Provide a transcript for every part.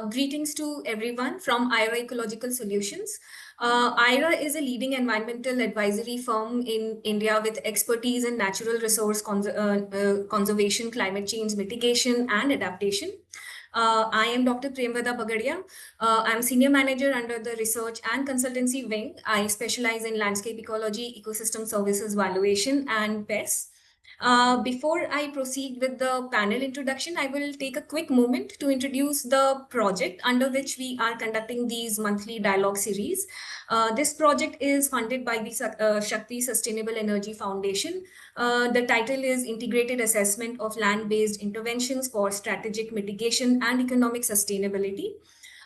greetings to everyone from Iora Ecological Solutions. Iora is a leading environmental advisory firm in India with expertise in natural resource conservation, climate change mitigation, and adaptation. I am Dr. Premvada Bagadia. I'm Senior Manager under the Research and Consultancy Wing. I specialize in landscape ecology, ecosystem services valuation, and pests. Before I proceed with the panel introduction, I will take a quick moment to introduce the project under which we are conducting these monthly dialogue series. This project is funded by the Shakti Sustainable Energy Foundation. The title is Integrated Assessment of Land-Based Interventions for Strategic Mitigation and Economic Sustainability.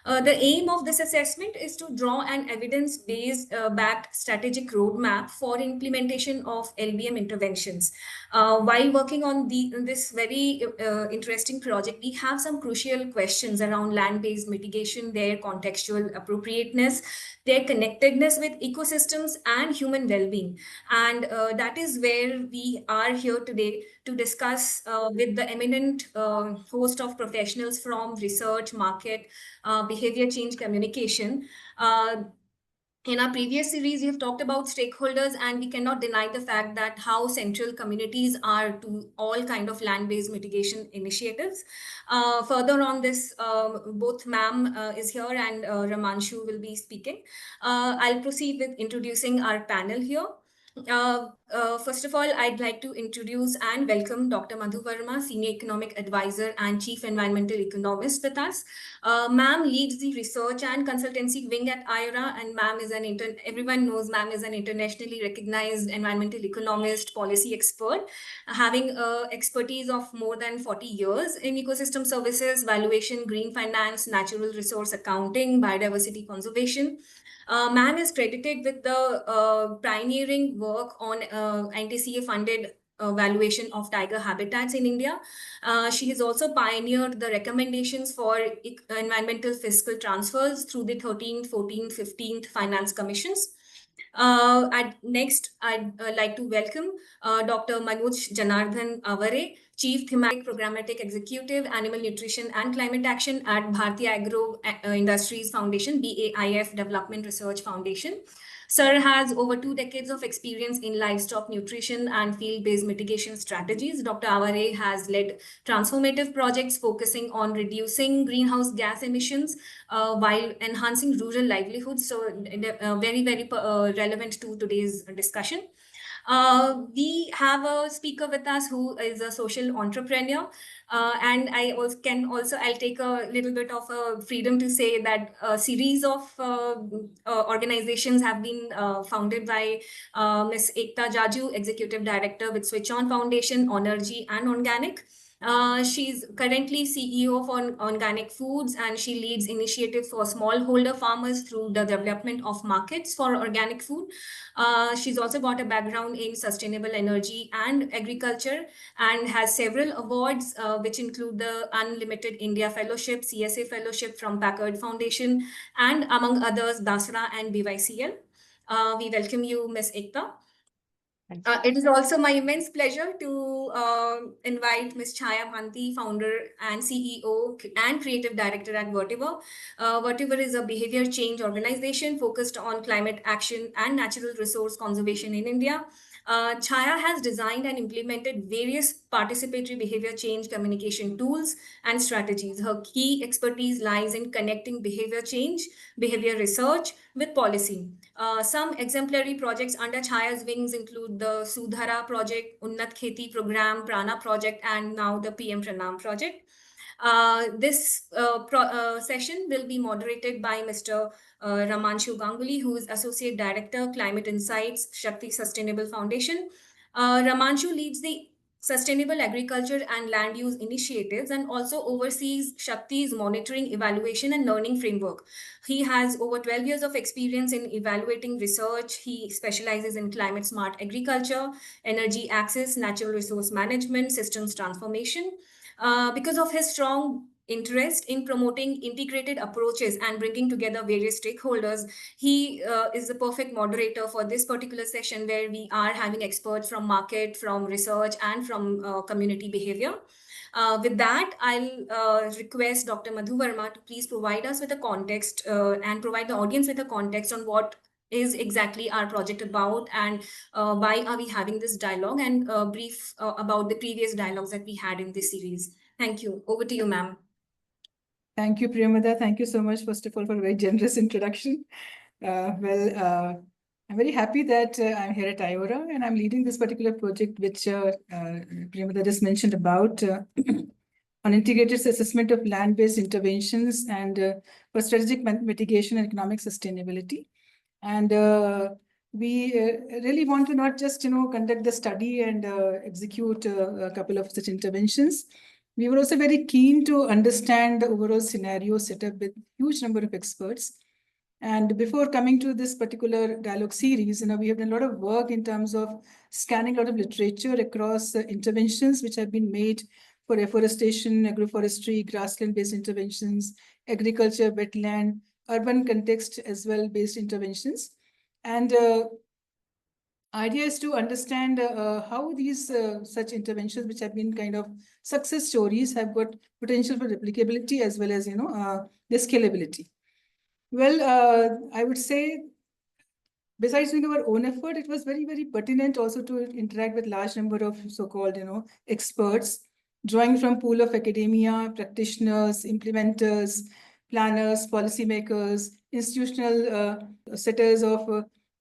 The aim of this assessment is to draw an evidence-based backed strategic roadmap for implementation of LBM interventions. While working on this very interesting project, we have some crucial questions around land-based mitigation, their contextual appropriateness, their connectedness with ecosystems and human well-being. And that is where we are here today to discuss with the eminent host of professionals from research, market, behavior change communication. In our previous series, we have talked about stakeholders, and we cannot deny the fact that how central communities are to all kind of land-based mitigation initiatives. Further on this, both ma'am is here and Ramanshu will be speaking. I'll proceed with introducing our panel here. First of all, I'd like to introduce and welcome Dr. Madhu Verma, Senior Economic Advisor and Chief Environmental Economist with us. Ma'am leads the research and consultancy wing at Iora, and ma'am is everyone knows ma'am is an internationally recognized environmental economist, policy expert, having expertise of more than 40 years in ecosystem services, valuation, green finance, natural resource accounting, biodiversity conservation. Ma'am is credited with the pioneering work on NTCA funded valuation of tiger habitats in India. She has also pioneered the recommendations for environmental fiscal transfers through the 13th, 14th, 15th Finance Commissions. Next, I'd like to welcome Dr. Manoj Janardhan Avare, Chief Thematic Programmatic Executive, Animal Nutrition and Climate Action at Bharti Agro Industries Foundation, BAIF Development Research Foundation. Sir has over 2 decades of experience in livestock nutrition and field-based mitigation strategies. Dr. Avare has led transformative projects focusing on reducing greenhouse gas emissions while enhancing rural livelihoods. So very, very relevant to today's discussion. We have a speaker with us who is a social entrepreneur. And I'll take a little bit of a freedom to say that a series of organizations have been founded by Ms. Ekta Jaju, Executive Director with SwitchON Foundation, ONergy and ONganic. She's currently CEO of ONganic Foods, and she leads initiatives for smallholder farmers through the development of markets for organic food. She's also got a background in sustainable energy and agriculture and has several awards, which include the Unlimited India Fellowship, CSA Fellowship from Packard Foundation, and among others, Dasra and BYCL. We welcome you, Ms. Ekta. It is also my immense pleasure to invite Ms. Chhaya Bhanti, founder and CEO and creative director at Vertiver. Vertiver is a behavior change organization focused on climate action and natural resource conservation in India. Chhaya has designed and implemented various participatory behavior change communication tools and strategies. Her key expertise lies in connecting behavior change, behavior research with policy. Some exemplary projects under Chhaya's wings include the Sudhara project, Unnat Kheti program, Prana project, and now the PM Pranam project. This session will be moderated by Mr. Ramanshu Ganguly, who is Associate Director, Climate Insights, Shakti Sustainable Foundation. Ramanshu leads the Sustainable Agriculture and Land Use Initiatives and also oversees Shakti's monitoring, evaluation, and learning framework. He has over 12 years of experience in evaluating research. He specializes in climate smart agriculture, energy access, natural resource management, systems transformation. Because of his strong interest in promoting integrated approaches and bringing together various stakeholders, he is the perfect moderator for this particular session where we are having experts from market, from research, and from community behavior. With that, I'll request Dr. Madhu Verma to please provide us with a context and provide the audience with a context on what is exactly our project about and why are we having this dialogue, and brief about the previous dialogues that we had in this series. Thank you. Over to you, ma'am. Thank you, Priyamada. Thank you so much, first of all, for a very generous introduction. I'm very happy that I'm here at Iora and I'm leading this particular project, which Priyamada just mentioned about on integrated assessment of land-based interventions and for strategic mitigation and economic sustainability. And we really want to not just, conduct the study and execute a couple of such interventions. We were also very keen to understand the overall scenario set up with huge number of experts. And before coming to this particular dialogue series, we have done a lot of work in terms of scanning a lot of literature across interventions which have been made for afforestation, agroforestry, grassland-based interventions, agriculture, wetland, urban context as well based interventions. And idea is to understand how these such interventions, which have been kind of success stories, have got potential for replicability as well as the scalability. Well, I would say, besides doing our own effort, it was very, very pertinent also to interact with large number of so-called experts, drawing from pool of academia, practitioners, implementers, planners, policymakers, institutional setters of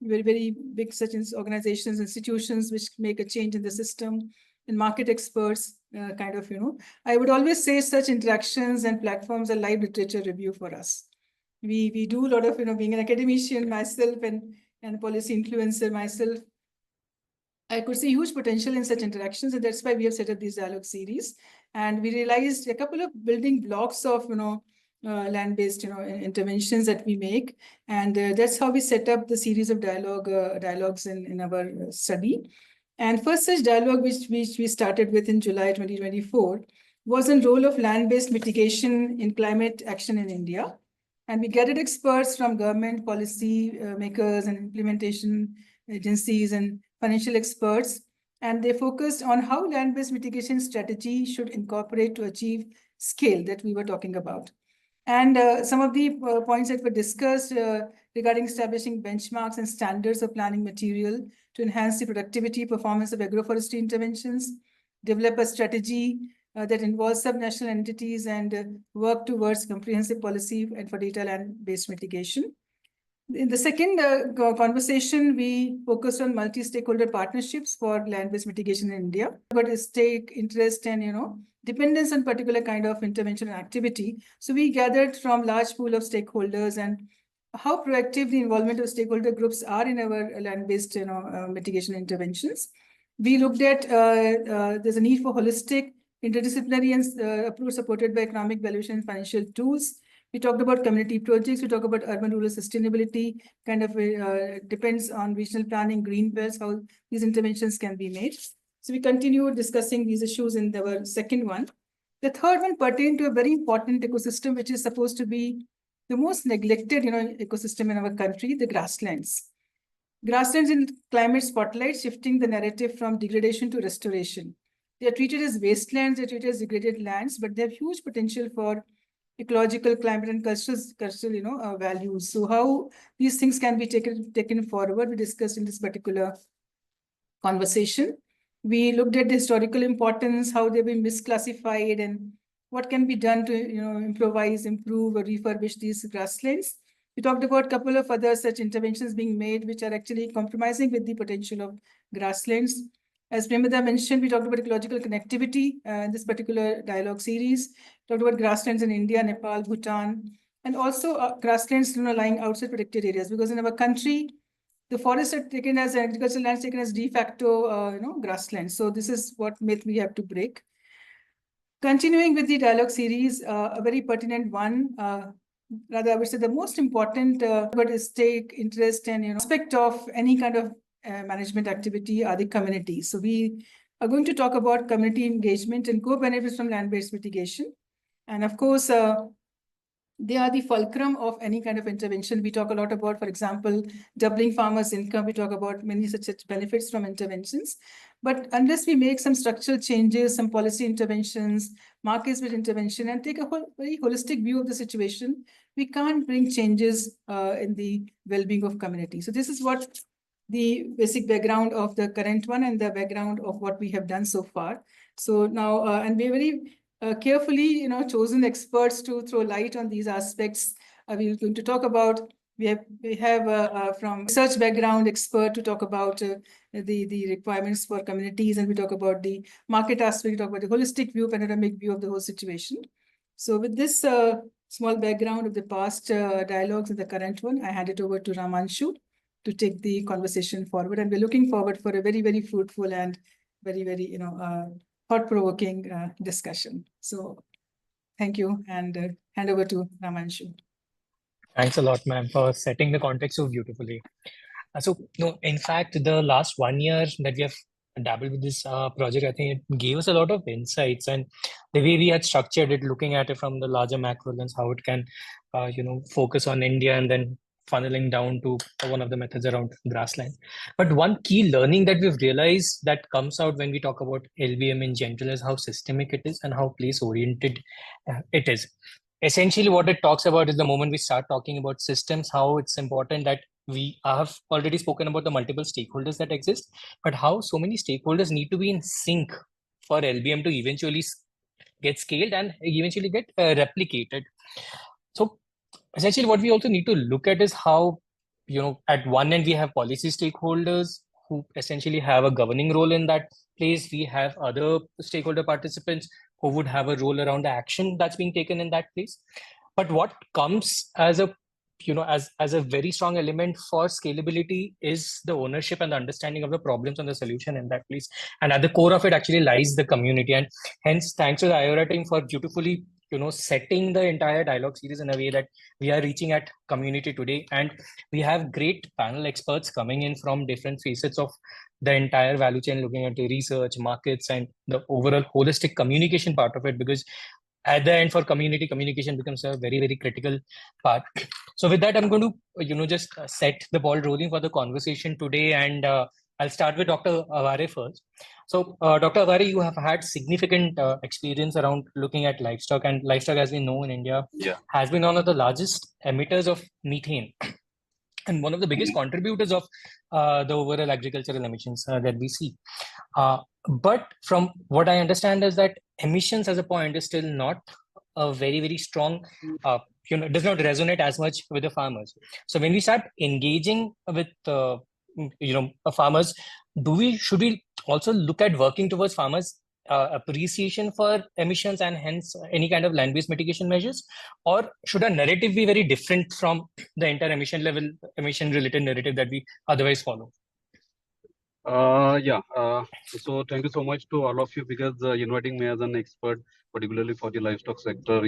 very, very big such organizations, institutions which make a change in the system, and market experts, I would always say such interactions and platforms are live literature review for us. We do a lot of, being an academician myself and policy influencer myself, I could see huge potential in such interactions, and that's why we have set up these dialogue series. And we realized a couple of building blocks of, land-based, interventions that we make. And that's how we set up the series of dialogues in our study. And first such dialogue, which we started with in July 2024, was on role of land-based mitigation in climate action in India. And we gathered experts from government policy makers and implementation agencies and financial experts. And they focused on how land-based mitigation strategy should incorporate to achieve scale that we were talking about. And some of the points that were discussed regarding establishing benchmarks and standards of planning material to enhance the productivity, performance of agroforestry interventions, develop a strategy that involves subnational entities and work towards comprehensive policy and for data land-based mitigation. In the second conversation, we focused on multi-stakeholder partnerships for land-based mitigation in India, but stake, interest, and dependence on particular kind of intervention and activity. So we gathered from large pool of stakeholders and how proactive the involvement of stakeholder groups are in our land-based mitigation interventions. We looked at there's a need for holistic, interdisciplinary approach supported by economic valuation and financial tools. We talked about community projects. We talked about urban-rural sustainability, depends on regional planning, green belts, how these interventions can be made. So we continue discussing these issues in our second one. The third one pertained to a very important ecosystem, which is supposed to be the most neglected ecosystem in our country, the grasslands. Grasslands in climate spotlight, shifting the narrative from degradation to restoration. They are treated as wastelands, they are treated as degraded lands, but they have huge potential for ecological, climate, and cultural values. So how these things can be taken forward, we discussed in this particular conversation. We looked at the historical importance, how they've been misclassified, and what can be done to improvise, improve, or refurbish these grasslands. We talked about a couple of other such interventions being made, which are actually compromising with the potential of grasslands. As Priyamada mentioned, we talked about ecological connectivity in this particular dialogue series. We talked about grasslands in India, Nepal, Bhutan, and also grasslands lying outside protected areas. Because in our country, the forests are taken as agricultural lands, taken as de facto, grasslands. So this is what myth we have to break. Continuing with the dialogue series, a very pertinent one. Rather, I would say the most important, but is take interest and aspect of any kind of management activity are the communities. So we are going to talk about community engagement and co-benefits from land-based mitigation. And of course, they are the fulcrum of any kind of intervention. We talk a lot about, for example, doubling farmers' income. We talk about many such benefits from interventions. But unless we make some structural changes, some policy interventions, market-based intervention, and take a very holistic view of the situation, we can't bring changes in the well-being of communities. So this is what the basic background of the current one and the background of what we have done so far. So now, and we're very carefully, chosen experts to throw light on these aspects. We're going to talk about. We have from research background expert to talk about the requirements for communities, and we talk about the market aspect. We talk about the holistic view, panoramic view of the whole situation. So with this small background of the past dialogues and the current one, I hand it over to Ramanshu to take the conversation forward, and we're looking forward for a very, very fruitful and very, very thought-provoking discussion. So thank you, and hand over to Ramanshu. Thanks a lot, ma'am, for setting the context so beautifully. So, no, in fact, the last 1 year that we have dabbled with this project, I think it gave us a lot of insights, and the way we had structured it, looking at it from the larger macro lens, how it can, focus on India and then funneling down to one of the methods around grassland. But one key learning that we've realized that comes out when we talk about LBM in general is how systemic it is and how place-oriented it is. Essentially, what it talks about is the moment we start talking about systems, how it's important that we have already spoken about the multiple stakeholders that exist, but how so many stakeholders need to be in sync for LBM to eventually get scaled and eventually get replicated. So essentially what we also need to look at is how, at one end we have policy stakeholders who essentially have a governing role in that place. We have other stakeholder participants who would have a role around the action that's being taken in that place. But what comes as a as a very strong element for scalability is the ownership and the understanding of the problems and the solution in that place. And at the core of it actually lies the community. And hence, thanks to the Iora team for beautifully setting the entire dialogue series in a way that we are reaching at community today. And we have great panel experts coming in from different facets of the entire value chain, looking at the research, markets, and the overall holistic communication part of it, because at the end for community, communication becomes a very, very critical part. So with that, I'm going to, just set the ball rolling for the conversation today. And I'll start with Dr. Aware first. So Dr. Aware, you have had significant experience around looking at livestock, and livestock, as we know in India, has been one of the largest emitters of methane and one of the biggest contributors of the overall agricultural emissions that we see. But from what I understand is that emissions as a point is still not a very, very strong, does not resonate as much with the farmers. So when we start engaging with, farmers, should we also look at working towards farmers' appreciation for emissions and hence any kind of land-based mitigation measures, or should a narrative be very different from the entire emission-related narrative that we otherwise follow? So thank you so much to all of you, because inviting me as an expert, particularly for the livestock sector,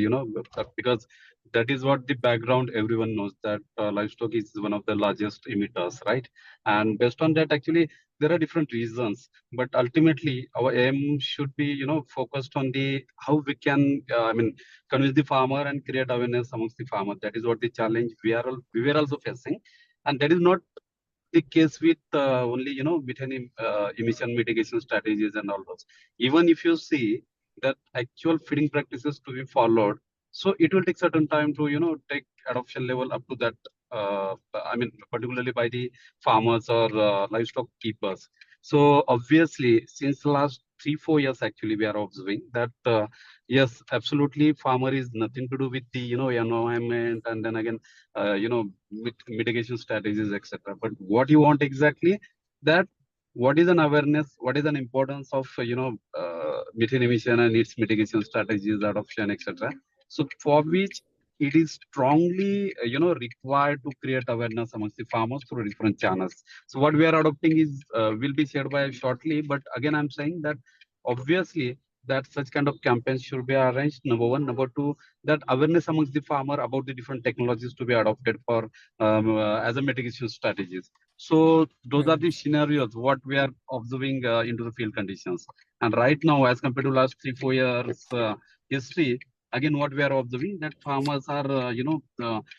because that is what the background everyone knows, that livestock is one of the largest emitters, right? And based on that, actually, there are different reasons, but ultimately our aim should be, focused on the how we can, convince the farmer and create awareness amongst the farmer. That is what the challenge we were also facing, and that is not the case with only methane emission mitigation strategies and all those. Even if you see that actual feeding practices to be followed, so it will take certain time to take adoption level up to that. Particularly by the farmers or livestock keepers. So obviously, since the last 3-4 years, actually, we are observing that yes, absolutely, farmer is nothing to do with the environment, and then again mitigation strategies, etc. But what you want exactly, that what is an awareness, what is an importance of methane emission and its mitigation strategies, adoption, etc. So for which it is strongly required to create awareness amongst the farmers through different channels. So what we are adopting is will be shared by shortly, but again I'm saying that obviously that such kind of campaigns should be arranged, number one. Number two, that awareness amongst the farmer about the different technologies to be adopted for as a mitigation strategies. So those are the scenarios what we are observing into the field conditions. And right now, as compared to last 3-4 years history, again, what we are observing that farmers are,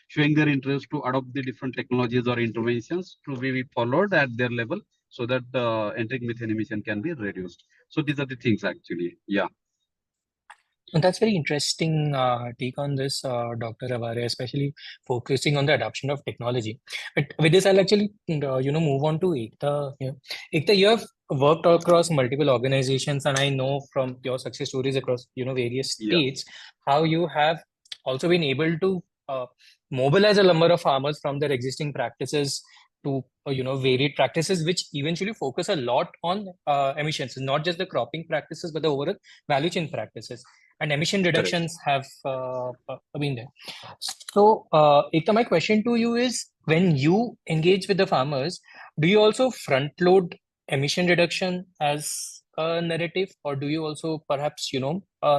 showing their interest to adopt the different technologies or interventions to be followed at their level so that enteric methane emission can be reduced. So these are the things actually. Yeah. And that's very interesting take on this, Dr. Avare, especially focusing on the adoption of technology. But with this, I'll actually, move on to Ekta. Ekta, you have worked across multiple organizations, and I know from your success stories across, various states, how you have also been able to mobilize a number of farmers from their existing practices to, varied practices, which eventually focus a lot on emissions, not just the cropping practices, but the overall value chain practices. And emission reductions have been there. So, Ekta, my question to you is, when you engage with the farmers, do you also front load emission reduction as a narrative, or do you also perhaps,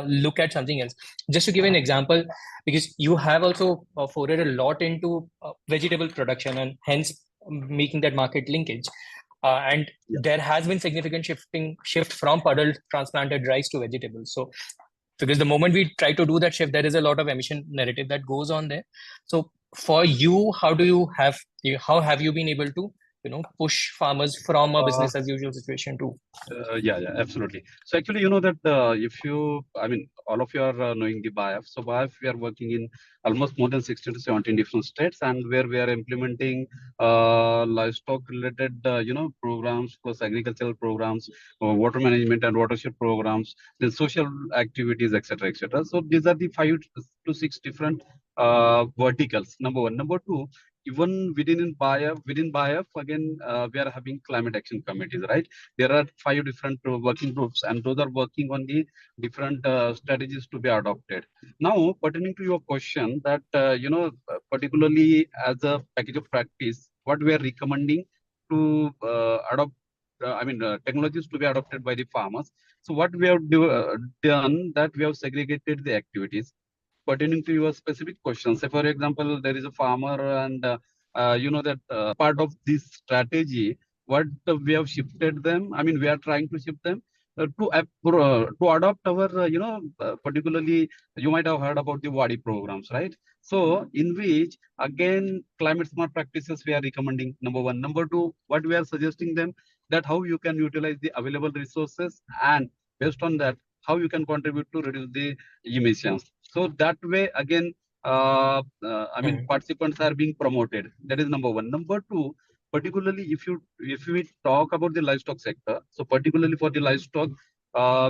look at something else? Just to give an example, because you have also forayed a lot into vegetable production and hence making that market linkage. And there has been significant shift from puddle transplanted rice to vegetables. So because the moment we try to do that shift, there is a lot of emission narrative that goes on there. So for you, how have you been able to, push farmers from a business as usual situation to? Yeah, absolutely. So actually, that if you, all of you are knowing the BAIF. So BAIF, we are working in almost more than 16 to 17 different states, and where we are implementing livestock related, programs plus agricultural programs, water management and watershed programs, then social activities, etc., etc. So these are the 5 to 6 different verticals. Number one. Number two, even within BAIF, again, we are having climate action committees, right? There are 5 different working groups, and those are working on the different strategies to be adopted. Now, pertaining to your question, that particularly as a package of practice, what we are recommending to adopt, technologies to be adopted by the farmers. So what we have done, that we have segregated the activities pertaining to your specific question. Say, for example, there is a farmer, and that part of this strategy, what we have shifted them. We are trying to shift them to adopt our, particularly you might have heard about the WADI programs, right? So in which again climate smart practices we are recommending. Number one. Number two, what we are suggesting them, that how you can utilize the available resources, and based on that, how you can contribute to reduce the emissions. So that way, again, participants are being promoted. That is number one. Number two, particularly if we talk about the livestock sector, so particularly for the livestock,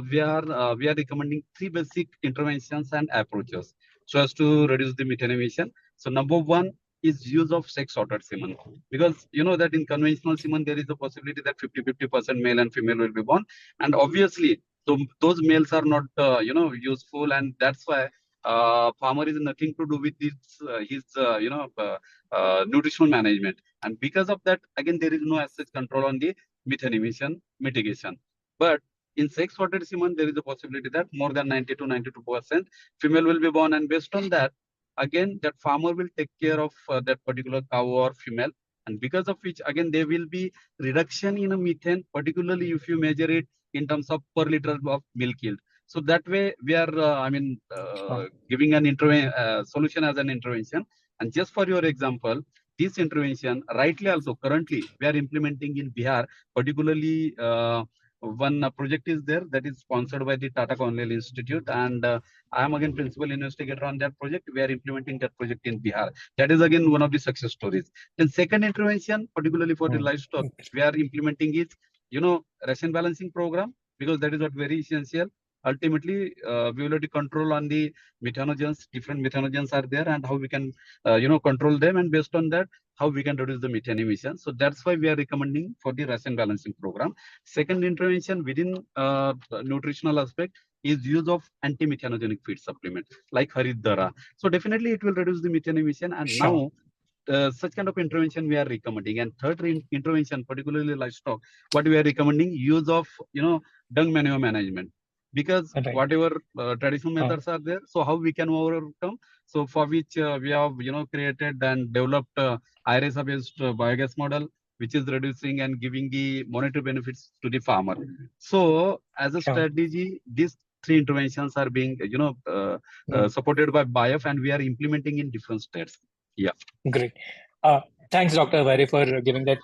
we are recommending 3 basic interventions and approaches so as to reduce the methane emission. So number one is use of sex sorted semen, because you know that in conventional semen there is a possibility that 50% male and female will be born, and obviously those males are not useful, and that's why farmer is nothing to do with his nutritional management, and because of that, again, there is no as such control on the methane emission mitigation. But in sex sorted semen, there is a possibility that more than 90 to 92% female will be born, and based on that, again, that farmer will take care of that particular cow or female, and because of which, again, there will be reduction in a methane, particularly if you measure it in terms of per liter of milk yield. So that way, we are, giving an solution as an intervention. And just for your example, this intervention, rightly also, currently, we are implementing in Bihar, particularly one project is there that is sponsored by the Tata Cornell Institute, and I am again principal investigator on that project. We are implementing that project in Bihar. That is again one of the success stories. Then second intervention, particularly for the livestock, we are implementing is, ration balancing program, because that is what very essential. Ultimately, we will have to control on the methanogens. Different methanogens are there, and how we can, control them, and based on that, how we can reduce the methane emissions. So that's why we are recommending for the ration balancing program. Second intervention within nutritional aspect is use of anti-methanogenic feed supplement like Haridara. So definitely it will reduce the methane emission. And now such kind of intervention we are recommending. And third intervention, particularly livestock, what we are recommending, use of dung manure management. Because whatever traditional methods are there, so how we can overcome. So for which we have created and developed IRSA based biogas model, which is reducing and giving the monetary benefits to the farmer. So as a strategy, this three interventions are being, supported by BAIF, and we are implementing in different states. Yeah. Great. Thanks, Dr. Vari, for giving that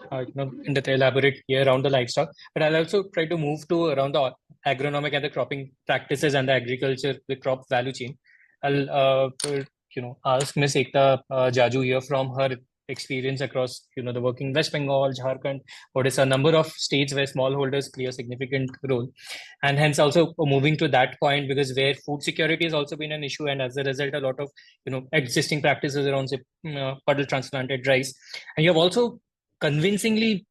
in the elaborate here around the livestock. But I'll also try to move to around the agronomic and the cropping practices and the agriculture, the crop value chain. I'll ask Ms. Ekta Jaju here from her experience across the working West Bengal, Jharkhand. What is a number of states where smallholders play a significant role, and hence also moving to that point, because where food security has also been an issue, and as a result, a lot of existing practices around say puddle transplanted rice, and you have also convincingly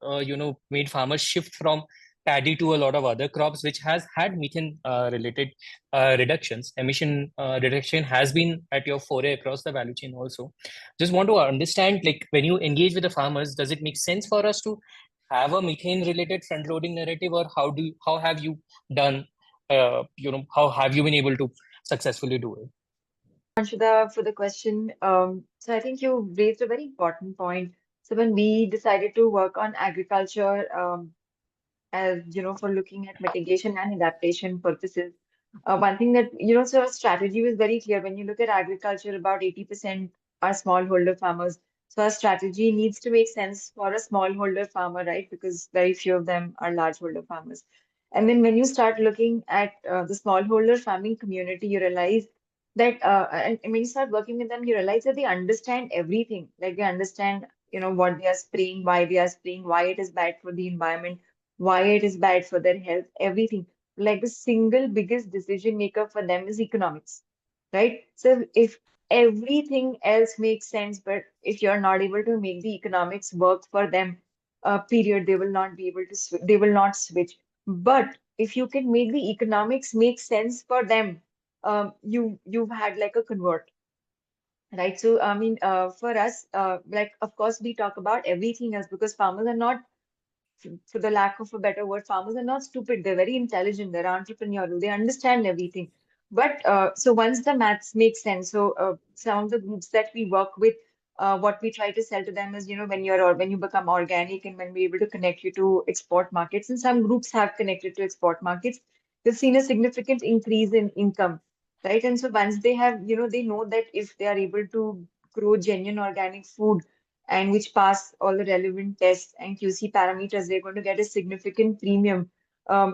made farmers shift from paddy to a lot of other crops, which has had methane related reductions. Emission reduction has been at your foray across the value chain also. Just want to understand, like, when you engage with the farmers, does it make sense for us to have a methane related front loading narrative, or how have you done how have you been able to successfully do it? Anshada, for the question. So I think you raised a very important point. So when we decided to work on agriculture, as for looking at mitigation and adaptation purposes, one thing that so our strategy was very clear. When you look at agriculture, about 80% are smallholder farmers. So our strategy needs to make sense for a smallholder farmer, right? Because very few of them are largeholder farmers. And then when you start looking at the smallholder farming community, you realize that, and when you start working with them, you realize that they understand everything. Like they understand, what they are spraying, why they are spraying, why it is bad for the environment, why it is bad for their health, everything. Like the single biggest decision maker for them is economics, right? So if everything else makes sense, but if you're not able to make the economics work for them, period, they will not be able to they will not switch. But if you can make the economics make sense for them, you've had like a convert. Right. So, I mean, for us, like, of course, we talk about everything else because farmers are not, for the lack of a better word, farmers are not stupid. They're very intelligent. They're entrepreneurial. They understand everything. But so once the maths make sense, so some of the groups that we work with, what we try to sell to them is, when you become organic and when we're able to connect you to export markets, and some groups have connected to export markets, they've seen a significant increase in income, right? And so once they have, they know that if they are able to grow genuine organic food and which pass all the relevant tests and QC parameters, they're going to get a significant premium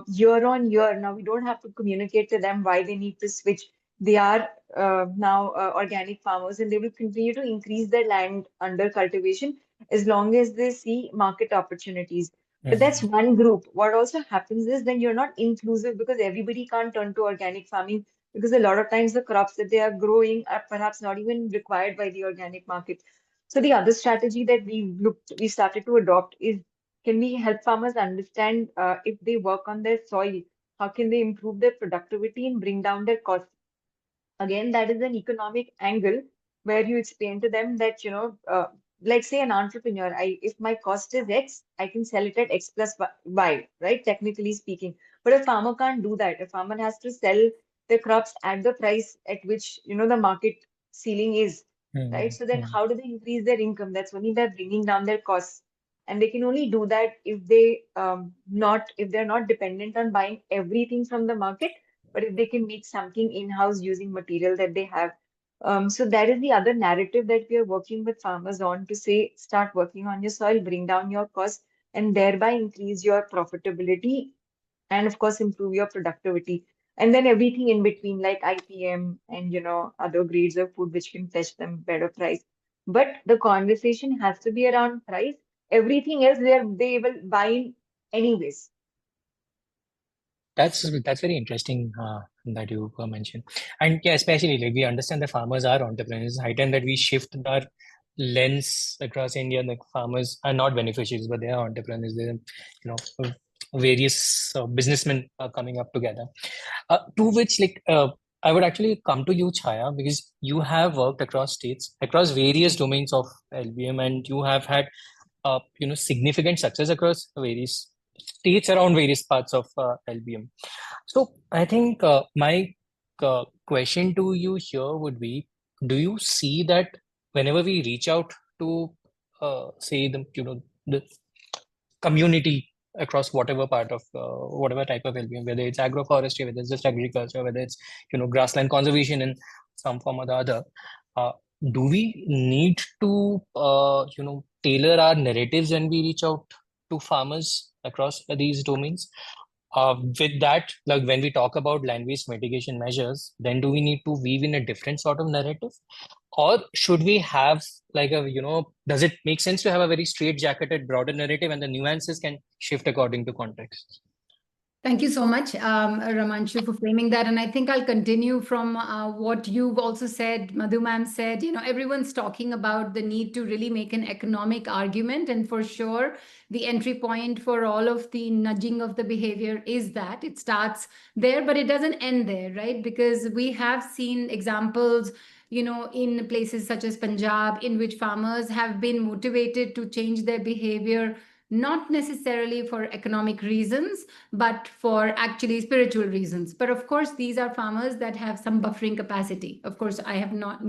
year on year. Now, we don't have to communicate to them why they need to switch. They are now organic farmers and they will continue to increase their land under cultivation as long as they see market opportunities. But that's one group. What also happens is then you're not inclusive because everybody can't turn to organic farming because a lot of times the crops that they are growing are perhaps not even required by the organic market. So the other strategy that we started to adopt is, can we help farmers understand if they work on their soil, how can they improve their productivity and bring down their costs? Again, that is an economic angle where you explain to them that, like say an entrepreneur, if my cost is X, I can sell it at X plus Y, right? Technically speaking. But a farmer can't do that. A farmer has to sell their crops at the price at which, the market ceiling is, right? So then how do they increase their income? That's only by bringing down their costs. And they can only do that if they're not dependent on buying everything from the market, but if they can make something in-house using material that they have. So that is the other narrative that we are working with farmers on, to say, start working on your soil, bring down your costs, and thereby increase your profitability and of course improve your productivity. And then everything in between, like IPM and other grades of food which can fetch them better price. But the conversation has to be around price. Everything else they will buy in anyways. That's very interesting that you mentioned, and yeah, especially like we understand the farmers are entrepreneurs. High time that we shift our lens across India. Like farmers are not beneficiaries, but they are entrepreneurs. They're various businessmen are coming up together. To which I would actually come to you, Chhaya, because you have worked across states, across various domains of LBM, and you have had significant success across various states around various parts of LBM. So I think my question to you here would be: do you see that whenever we reach out to say the the community across whatever part of whatever type of LBM, whether it's agroforestry, whether it's just agriculture, whether it's grassland conservation in some form or the other. Do we need to tailor our narratives when we reach out to farmers across these domains? With that, like when we talk about land-based mitigation measures, then do we need to weave in a different sort of narrative? Or should we have like does it make sense to have a very straight-jacketed, broader narrative and the nuances can shift according to context? Thank you so much, Ramanshu, for framing that. And I think I'll continue from what you've also said, Madhu ma'am said, everyone's talking about the need to really make an economic argument. And for sure, the entry point for all of the nudging of the behavior is that it starts there, but it doesn't end there, right? Because we have seen examples in places such as Punjab, in which farmers have been motivated to change their behavior, not necessarily for economic reasons, but for actually spiritual reasons. But of course, these are farmers that have some buffering capacity. Of course, I have not,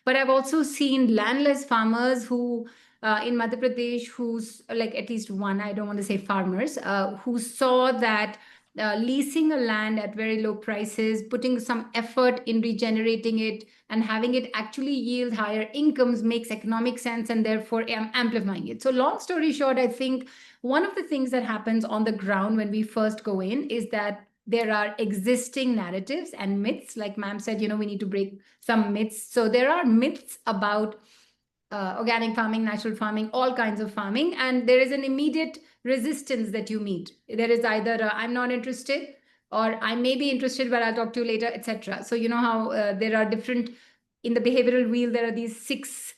but I've also seen landless farmers who in Madhya Pradesh, who's like at least one, I don't want to say farmers, who saw that leasing a land at very low prices, putting some effort in regenerating it and having it actually yield higher incomes makes economic sense, and therefore amplifying it. So long story short, I think one of the things that happens on the ground when we first go in is that there are existing narratives and myths. Like ma'am said, we need to break some myths. So there are myths about organic farming, natural farming, all kinds of farming, and there is an immediate resistance that you meet. There is either I'm not interested, or I may be interested, but I'll talk to you later, etc. So you know how there are different, in the behavioral wheel, there are these 6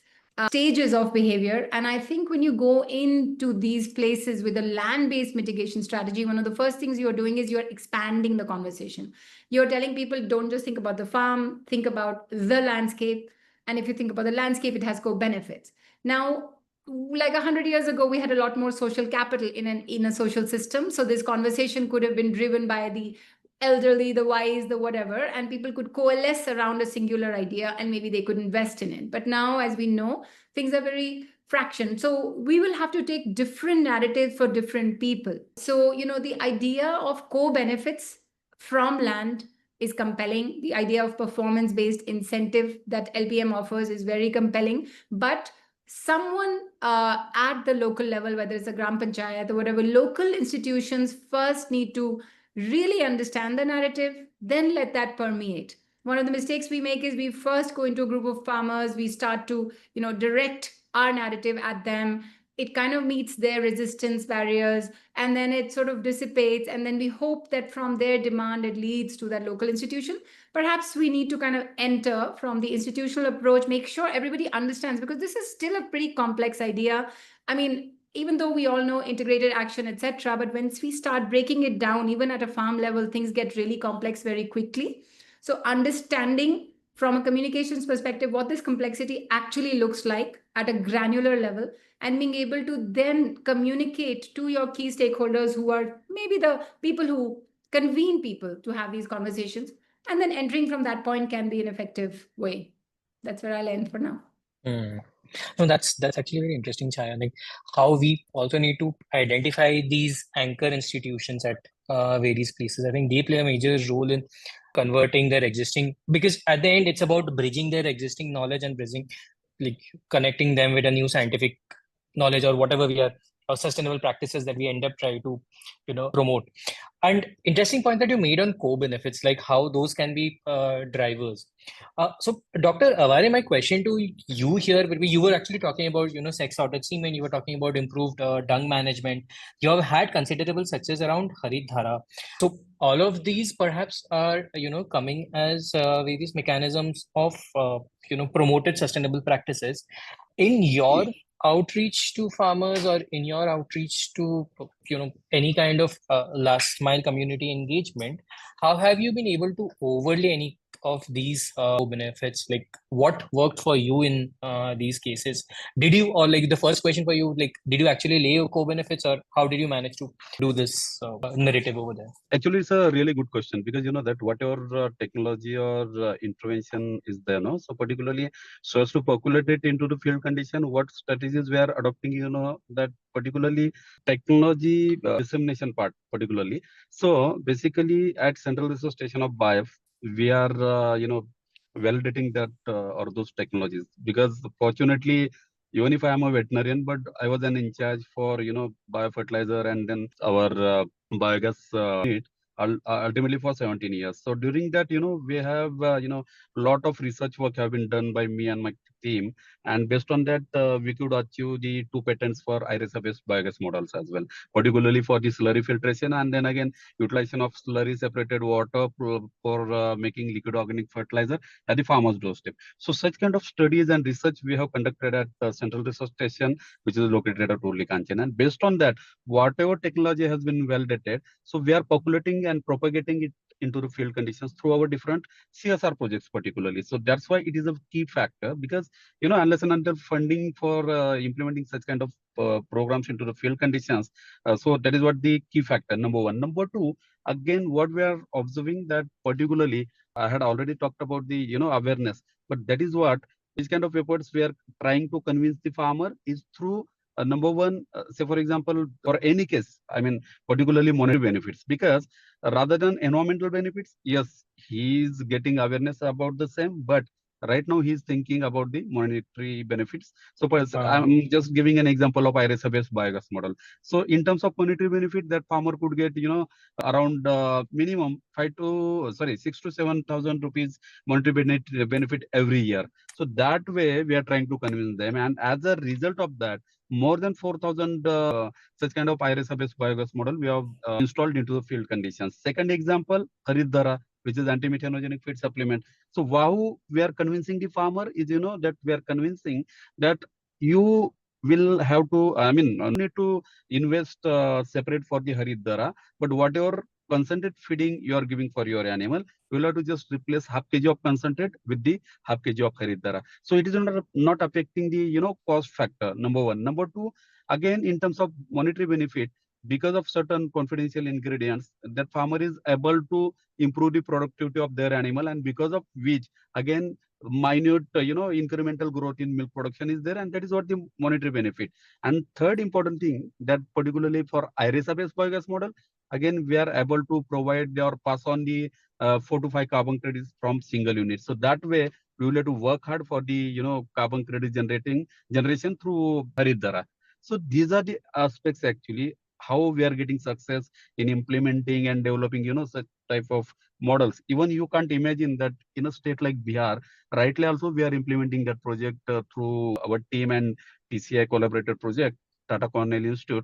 stages of behavior. And I think when you go into these places with a land-based mitigation strategy, one of the first things you're doing is you're expanding the conversation. You're telling people, don't just think about the farm, think about the landscape. And if you think about the landscape, it has co-benefits. Now, like 100 years ago, we had a lot more social capital in a social system. So this conversation could have been driven by the elderly, the wise, the whatever, and people could coalesce around a singular idea and maybe they could invest in it. But now, as we know, things are very fractioned. So we will have to take different narratives for different people. So, the idea of co-benefits from land is compelling. The idea of performance-based incentive that LBM offers is very compelling. But someone at the local level, whether it's a Gram Panchayat or whatever, local institutions first need to really understand the narrative, then let that permeate. One of the mistakes we make is we first go into a group of farmers, we start to, direct our narrative at them. It kind of meets their resistance barriers, and then it sort of dissipates. And then we hope that from their demand, it leads to that local institution. Perhaps we need to kind of enter from the institutional approach, make sure everybody understands, because this is still a pretty complex idea. I mean, even though we all know integrated action, etc., but once we start breaking it down, even at a farm level, things get really complex very quickly. So understanding from a communications perspective what this complexity actually looks like at a granular level, and being able to then communicate to your key stakeholders, who are maybe the people who convene people to have these conversations, and then entering from that point can be an effective way. That's where I'll end for now. No, that's actually very interesting, Chhaya. Like how we also need to identify these anchor institutions at various places. I think they play a major role in converting their existing, because at the end it's about bridging their existing knowledge and connecting them with a new scientific knowledge or whatever we are, or sustainable practices that we end up trying to promote. And interesting point that you made on co-benefits, like how those can be drivers. So Dr. Aware, my question to you here will be, you were actually talking about sex sorted semen, you were talking about improved dung management. You have had considerable success around Harit Dhara. So all of these perhaps are coming as various mechanisms of promoted sustainable practices. In your outreach to farmers, or in your outreach to any kind of last mile community engagement, how have you been able to overlay any of these benefits? Like, what worked for you in these cases? Did you, or like the first question for you, like, did you actually lay your co-benefits, or how did you manage to do this narrative over there? Actually, it's a really good question because that whatever technology or intervention is there, no. So particularly, so as to populate it into the field condition, what strategies we are adopting, that particularly technology dissemination part, particularly. So basically, at Central Resource Station of BAIF, we are validating that or those technologies, because fortunately, even if I am a veterinarian, but I was an in charge for biofertilizer and then our biogas unit ultimately for 17 years. So during that, we have lot of research work have been done by me and my team, and based on that, we could achieve the 2 patents for IRESA-based biogas models as well, particularly for the slurry filtration, and then again utilization of slurry separated water for making liquid organic fertilizer at the farmer's doorstep. So such kind of studies and research we have conducted at Central Research Station, which is located at Urli Kanchan, and based on that, whatever technology has been validated, so we are populating and propagating it into the field conditions through our different CSR projects particularly. So that's why it is a key factor, because unless and until funding for implementing such kind of programs into the field conditions, so that is what the key factor, number one. Number two, again, what we are observing that particularly, I had already talked about the awareness, but that is what these kind of efforts we are trying to convince the farmer is through number one, say for example, for any case, I mean, particularly monetary benefits, because rather than environmental benefits, yes, he is getting awareness about the same, but right now he's thinking about the monetary benefits. So I'm just giving an example of IRESA-based biogas model. So in terms of monetary benefit, that farmer could get, around minimum 6 to 7,000 rupees monetary benefit every year. So that way we are trying to convince them, and as a result of that, more than 4,000 such kind of IRESA-based biogas model we have installed into the field conditions. Second example, Haridara, which is anti-methanogenic feed supplement. So how we are convincing the farmer is, that we are convincing that you will have to, need to invest separate for the Haridara, but whatever concentrate feeding you are giving for your animal, you will have to just replace half kg of concentrate with the half kg of Haridara. So it is not affecting the cost factor, number one. Number two, again, in terms of monetary benefit, because of certain confidential ingredients, that farmer is able to improve the productivity of their animal, and because of which, again, minute incremental growth in milk production is there, and that is what the monetary benefit. And third important thing, that particularly for IRESA-based biogas model, again, we are able to provide or pass on the 4 to 5 carbon credits from single unit. So that way, we will have to work hard for the carbon credit generation through Haridara. So these are the aspects actually how we are getting success in implementing and developing such type of models. Even you can't imagine that in a state like Bihar, rightly also we are implementing that project through our team and TCI collaborated project, Tata Cornell Institute.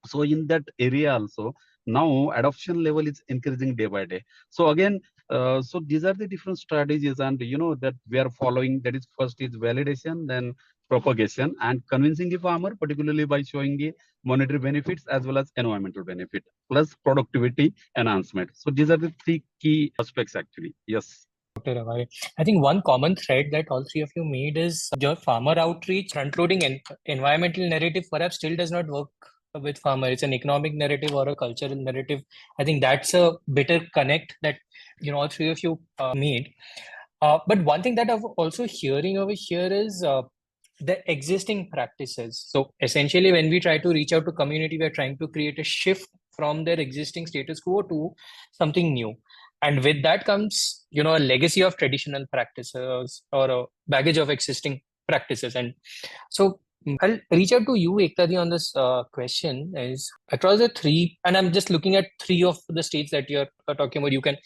So in that area also, now adoption level is increasing day by day. So again, so these are the different strategies, and that we are following. That is, first is validation, then propagation, and convincing the farmer, particularly by showing the monetary benefits as well as environmental benefit, plus productivity enhancement. So these are the 3 key aspects actually. Yes. Dr. Rawai, I think one common thread that all three of you made is your farmer outreach, front-loading environmental narrative perhaps still does not work with farmer. It's an economic narrative or a cultural narrative. I think that's a bitter connect that all three of you made. But one thing that I'm also hearing over here is the existing practices. So essentially, when we try to reach out to community, we're trying to create a shift from their existing status quo to something new. And with that comes, a legacy of traditional practices or a baggage of existing practices. And so I'll reach out to you, Ekta, on this question is across the 3, and I'm just looking at 3 of the states that you're talking about. You can,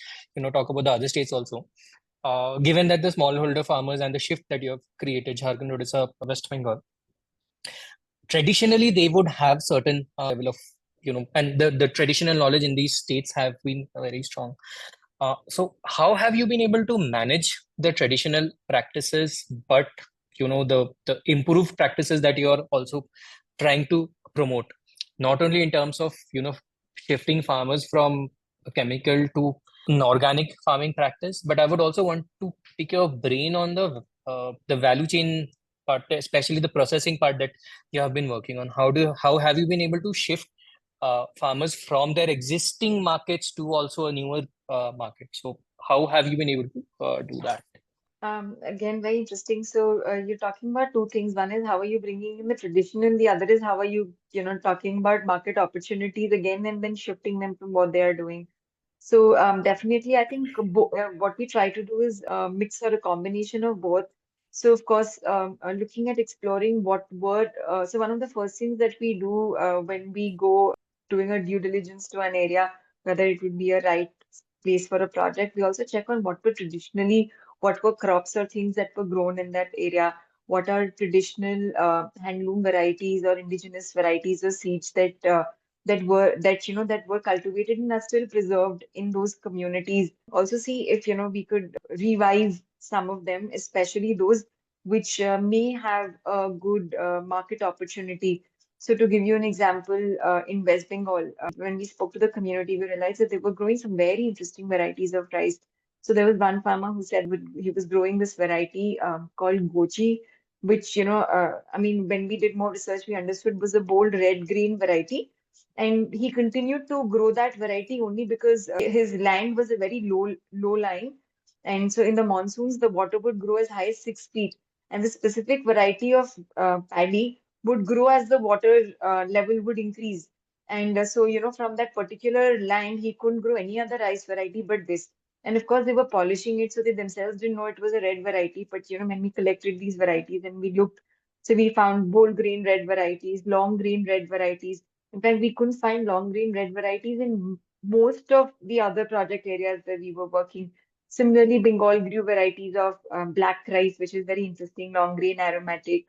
talk about the other states also. Given that the smallholder farmers and the shift that you have created, Jharkhand, Odisha, West Bengal, traditionally they would have certain level of, and the traditional knowledge in these states have been very strong. So how have you been able to manage the traditional practices, but the improved practices that you are also trying to promote, not only in terms of shifting farmers from chemical to an organic farming practice, but I would also want to pick your brain on the value chain part, especially the processing part that you have been working on. How have you been able to shift farmers from their existing markets to also a newer market? So how have you been able to do that? Again, very interesting. So you're talking about two things. One is how are you bringing in the traditional, the other is how are you, talking about market opportunities again and then shifting them from what they are doing. So definitely, I think what we try to do is mix or a combination of both. So of course, looking at exploring what word. So one of the first things that we do when we go doing a due diligence to an area, whether it would be a right place for a project, we also check on what were crops or things that were grown in that area, what are traditional handloom varieties or indigenous varieties or seeds that were cultivated and are still preserved in those communities. Also see if we could revive some of them, especially those which may have a good market opportunity. So to give you an example, in West Bengal, when we spoke to the community, we realized that they were growing some very interesting varieties of rice. So there was one farmer who said he was growing this variety called gochi, which, I mean, when we did more research, we understood was a bold red-green variety. And he continued to grow that variety only because his land was a very low lying. And so in the monsoons, the water would grow as high as 6 feet. And the specific variety of paddy would grow as the water level would increase. And so, from that particular land, he couldn't grow any other rice variety but this. And of course, they were polishing it, so they themselves didn't know it was a red variety. But when we collected these varieties and we looked, so we found bold green red varieties, long green red varieties. In fact, we couldn't find long green red varieties in most of the other project areas where we were working. Similarly, Bengal grew varieties of black rice, which is very interesting, long grain aromatic.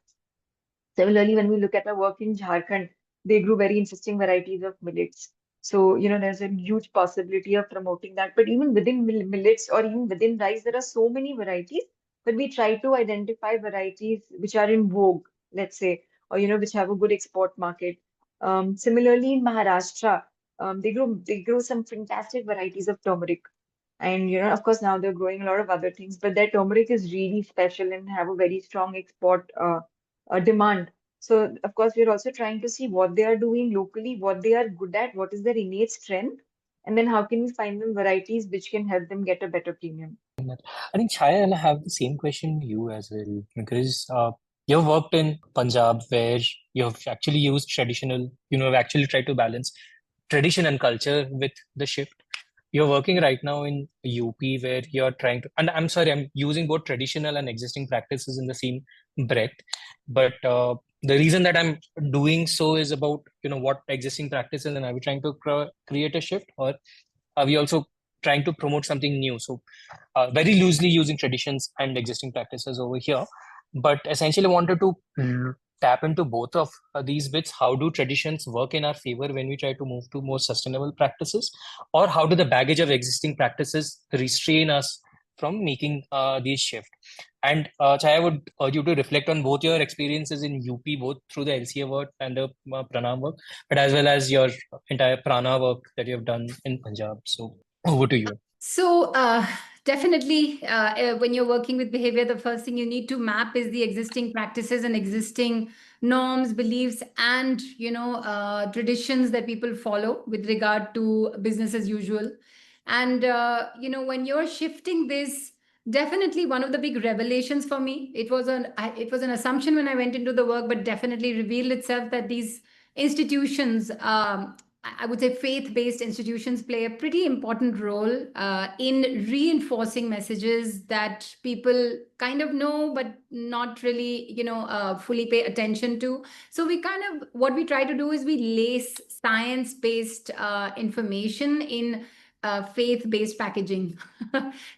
Similarly, when we look at our work in Jharkhand, they grew very interesting varieties of millets. So, there's a huge possibility of promoting that. But even within millets or even within rice, there are so many varieties. But we try to identify varieties which are in vogue, let's say, or, which have a good export market. Similarly, in Maharashtra, they grow some fantastic varieties of turmeric. And of course, now they're growing a lot of other things, but their turmeric is really special and have a very strong export demand. So, of course, we're also trying to see what they are doing locally, what they are good at, what is their innate strength, and then how can we find them varieties which can help them get a better premium. I think Chhaya, I'll have the same question to you as well, because you've worked in Punjab where you've actually used traditional, have actually tried to balance tradition and culture with the shift. You're working right now in UP where you're trying to, and I'm sorry, I'm using both traditional and existing practices in the same breath. But the reason that I'm doing so is about, what existing practices, and are we trying to create a shift, or are we also trying to promote something new? So very loosely using traditions and existing practices over here. But essentially, I wanted to tap into both of these bits. How do traditions work in our favor when we try to move to more sustainable practices? Or how do the baggage of existing practices restrain us from making these shift? And Chhaya, I would urge you to reflect on both your experiences in UP, both through the LCA work and the Prana work, but as well as your entire Prana work that you have done in Punjab. So over to you. So definitely, when you're working with behavior, the first thing you need to map is the existing practices and existing norms, beliefs, and traditions that people follow with regard to business as usual. And when you're shifting this, definitely one of the big revelations for me, it was an assumption when I went into the work, but definitely revealed itself that these institutions, I would say faith-based institutions play a pretty important role in reinforcing messages that people kind of know, but not really, fully pay attention to. So what we try to do is we lace science-based information in faith-based packaging.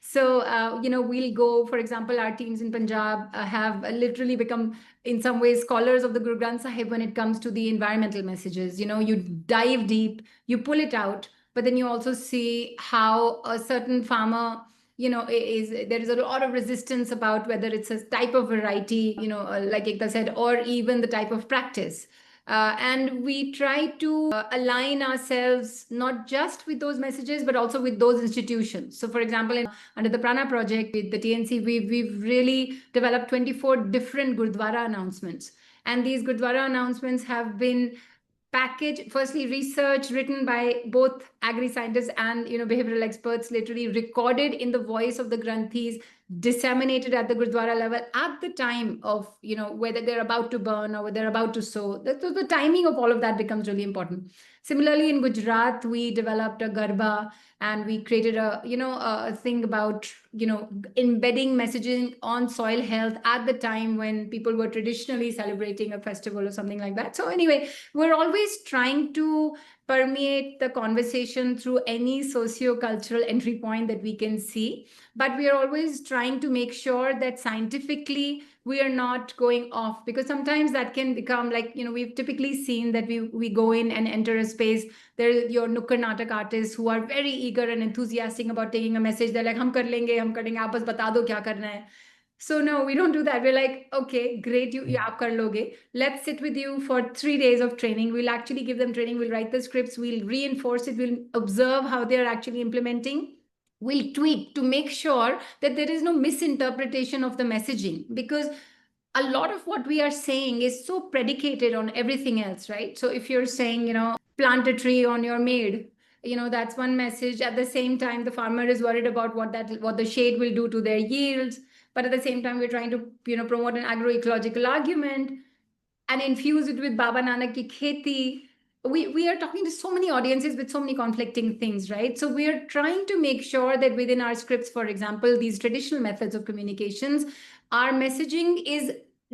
So, we'll go, for example, our teams in Punjab have literally become in some ways scholars of the Guru Granth Sahib when it comes to the environmental messages. You dive deep, you pull it out, but then you also see how a certain farmer, there is a lot of resistance about whether it's a type of variety, like Ekta said, or even the type of practice. And we try to align ourselves not just with those messages, but also with those institutions. So for example, under the Prana project with the TNC, we've really developed 24 different Gurdwara announcements. And these Gurdwara announcements have been packaged, firstly research written by both agri-scientists and behavioral experts, literally recorded in the voice of the Granthis, disseminated at the Gurdwara level at the time of whether they're about to burn or whether they're about to sow. So the timing of all of that becomes really important. Similarly, in Gujarat, we developed a Garba, and we created a thing about embedding messaging on soil health at the time when people were traditionally celebrating a festival or something like that. So anyway, we're always trying to permeate the conversation through any socio-cultural entry point that we can see, but we are always trying to make sure that scientifically we are not going off, because sometimes that can become like, we've typically seen that we go in and enter a space. There are your Nukkad Natak artists who are very eager and enthusiastic about taking a message. They're like, hum kar lenge, aap bas bata do kya karna hai. So no, we don't do that. We're like, okay, great, you aap kar loge. Let's sit with you for 3 days of training. We'll actually give them training. We'll write the scripts. We'll reinforce it. We'll observe how they're actually implementing. We'll tweak to make sure that there is no misinterpretation of the messaging, because a lot of what we are saying is so predicated on everything else, right? So if you're saying, plant a tree on your maid, that's one message. At the same time, the farmer is worried about what the shade will do to their yields. But at the same time, we're trying to, promote an agro-ecological argument and infuse it with Baba Nanak ki kheti. We are talking to so many audiences with so many conflicting things, right? So we are trying to make sure that within our scripts, for example, these traditional methods of communications, our messaging is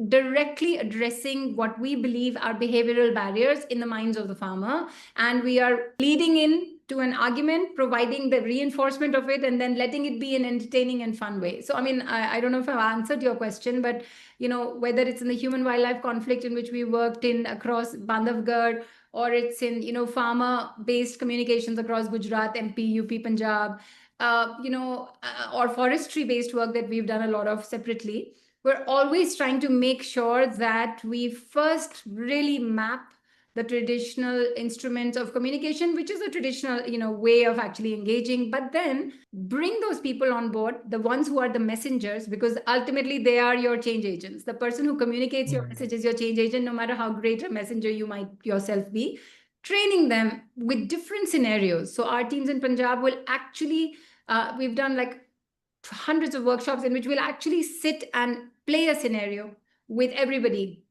directly addressing what we believe are behavioral barriers in the minds of the farmer. And we are leading in to an argument, providing the reinforcement of it, and then letting it be an entertaining and fun way. So, I mean, I don't know if I've answered your question, but, whether it's in the human-wildlife conflict in which we worked in across Bandhavgarh, or it's in, farmer-based communications across Gujarat, MP, UP, Punjab, or forestry-based work that we've done a lot of separately. We're always trying to make sure that we first really map the traditional instruments of communication, which is a traditional, way of actually engaging, but then bring those people on board, the ones who are the messengers, because ultimately they are your change agents. The person who communicates your message is your change agent, no matter how great a messenger you might yourself be. Training them with different scenarios. So our teams in Punjab will actually, we've done like hundreds of workshops in which we'll actually sit and play a scenario with everybody.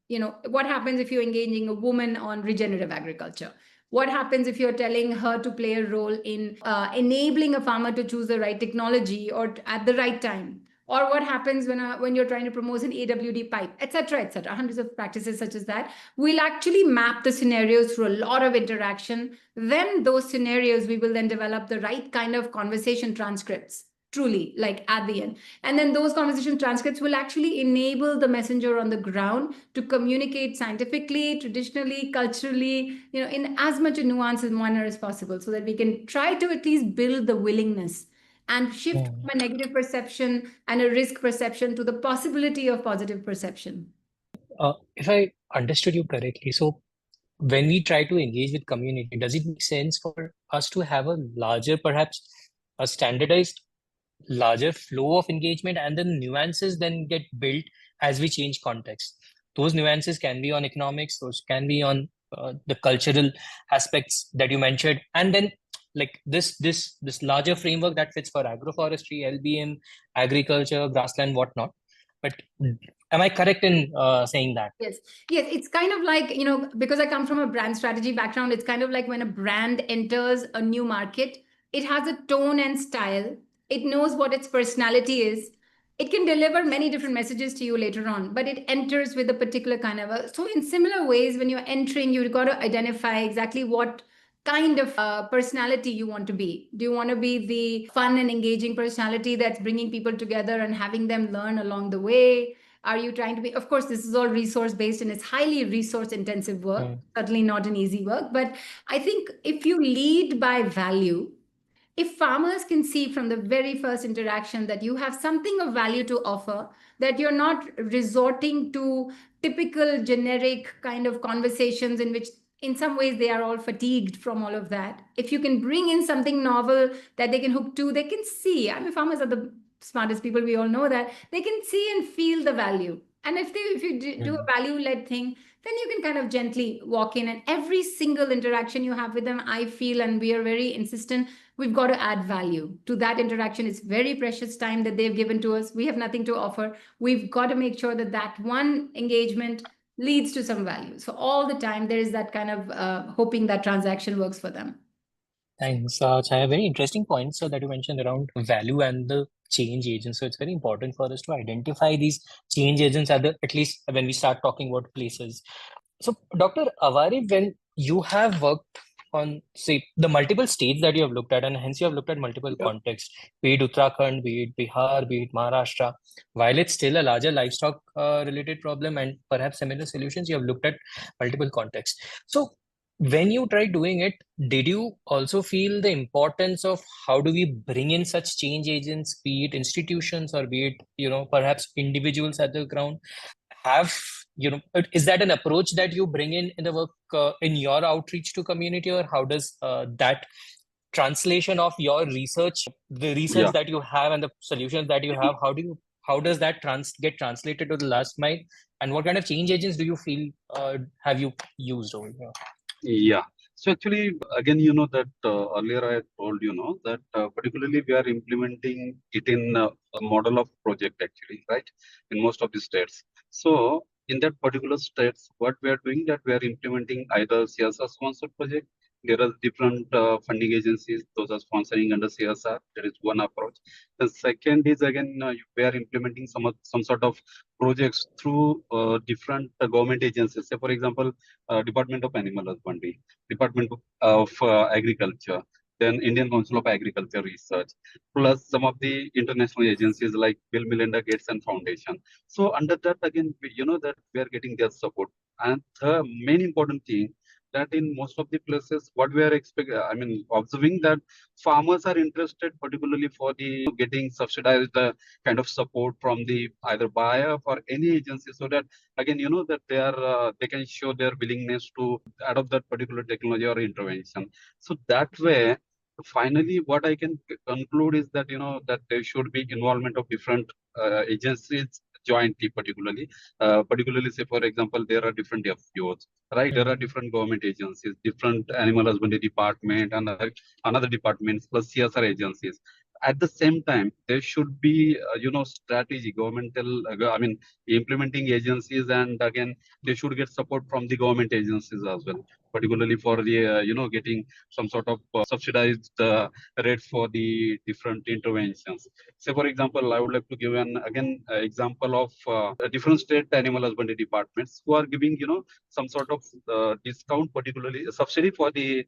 What happens if you're engaging a woman on regenerative agriculture? What happens if you're telling her to play a role in enabling a farmer to choose the right technology or at the right time? Or what happens when you're trying to promote an AWD pipe, etc., etc. Hundreds of practices such as that. We'll actually map the scenarios through a lot of interaction. Then those scenarios, we will then develop the right kind of conversation transcripts, truly, like at the end. And then those conversation transcripts will actually enable the messenger on the ground to communicate scientifically, traditionally, culturally, in as much a nuance and manner as possible, so that we can try to at least build the willingness and shift from a negative perception and a risk perception to the possibility of positive perception. If I understood you correctly, so when we try to engage with community, does it make sense for us to have a larger, perhaps a standardized, larger flow of engagement, and then nuances then get built as we change context? Those nuances can be on economics, those can be on the cultural aspects that you mentioned, and then like this larger framework that fits for agroforestry, LBM, agriculture, grassland, whatnot. But am I correct in saying that? Yes, it's kind of like, because I come from a brand strategy background, it's kind of like when a brand enters a new market, it has a tone and style. It knows what its personality is. It can deliver many different messages to you later on, but it enters with a particular kind of so in similar ways, when you're entering, you've got to identify exactly what kind of personality you want to be. Do you want to be the fun and engaging personality that's bringing people together and having them learn along the way? Are you trying to be, of course, this is all resource based and it's highly resource intensive work, certainly not an easy work. But I think if you lead by value, if farmers can see from the very first interaction that you have something of value to offer, that you're not resorting to typical generic kind of conversations in which in some ways they are all fatigued from all of that. If you can bring in something novel that they can hook to, they can see. I mean, farmers are the smartest people, we all know that. They can see and feel the value. And if you do a value-led thing, then you can kind of gently walk in, and every single interaction you have with them, I feel, and we are very insistent, we've got to add value to that interaction. It's very precious time that they've given to us. We have nothing to offer. We've got to make sure that that one engagement leads to some value. So all the time there is that kind of hoping that transaction works for them. Thanks, Chhaya. Very interesting points that you mentioned around value and the change agents. So it's very important for us to identify these change agents at least when we start talking about places. So, Dr. Awari, when you have worked on, say, the multiple states that you have looked at, and hence you have looked at multiple contexts, be it Uttarakhand, be it Bihar, be it Maharashtra, while it's still a larger livestock related problem and perhaps similar solutions, you have looked at multiple contexts. So, when you tried doing it, did you also feel the importance of how do we bring in such change agents, be it institutions or be it, perhaps individuals at the ground? Is that an approach that you bring in the work in your outreach to community, or how does that translation of your research, the research Yeah. that you have and the solutions that you have, how does that get translated to the last mile, and what kind of change agents do you feel have you used over here? Yeah. So actually, again, that earlier I told that particularly we are implementing it in a model of project actually, right? In most of the states. So in that particular states, what we are doing that we are implementing either CSR sponsored project. There are different funding agencies, those are sponsoring under CSR. That is one approach. The second is again, we are implementing some sort of projects through different government agencies. Say, for example, Department of Animal Husbandry, Department of Agriculture, then Indian Council of Agriculture Research, plus some of the international agencies like Bill Melinda Gates and Foundation. So under that, again, that we are getting their support. And the main important thing that in most of the places, what we are observing that farmers are interested, particularly for the getting subsidized kind of support from the either BAIF or any agency, so that again, that they can show their willingness to adopt that particular technology or intervention. So that way, finally, what I can conclude is that that there should be involvement of different agencies jointly, particularly say, for example, there are different FPOs, right? There are different government agencies, different animal husbandry department, and another departments plus CSR agencies. At the same time, there should be strategy, governmental, implementing agencies, and again, they should get support from the government agencies as well, particularly for the getting some sort of subsidized rate for the different interventions. Say, for example, I would like to give an example of different state animal husbandry departments who are giving some sort of discount, particularly a subsidy for the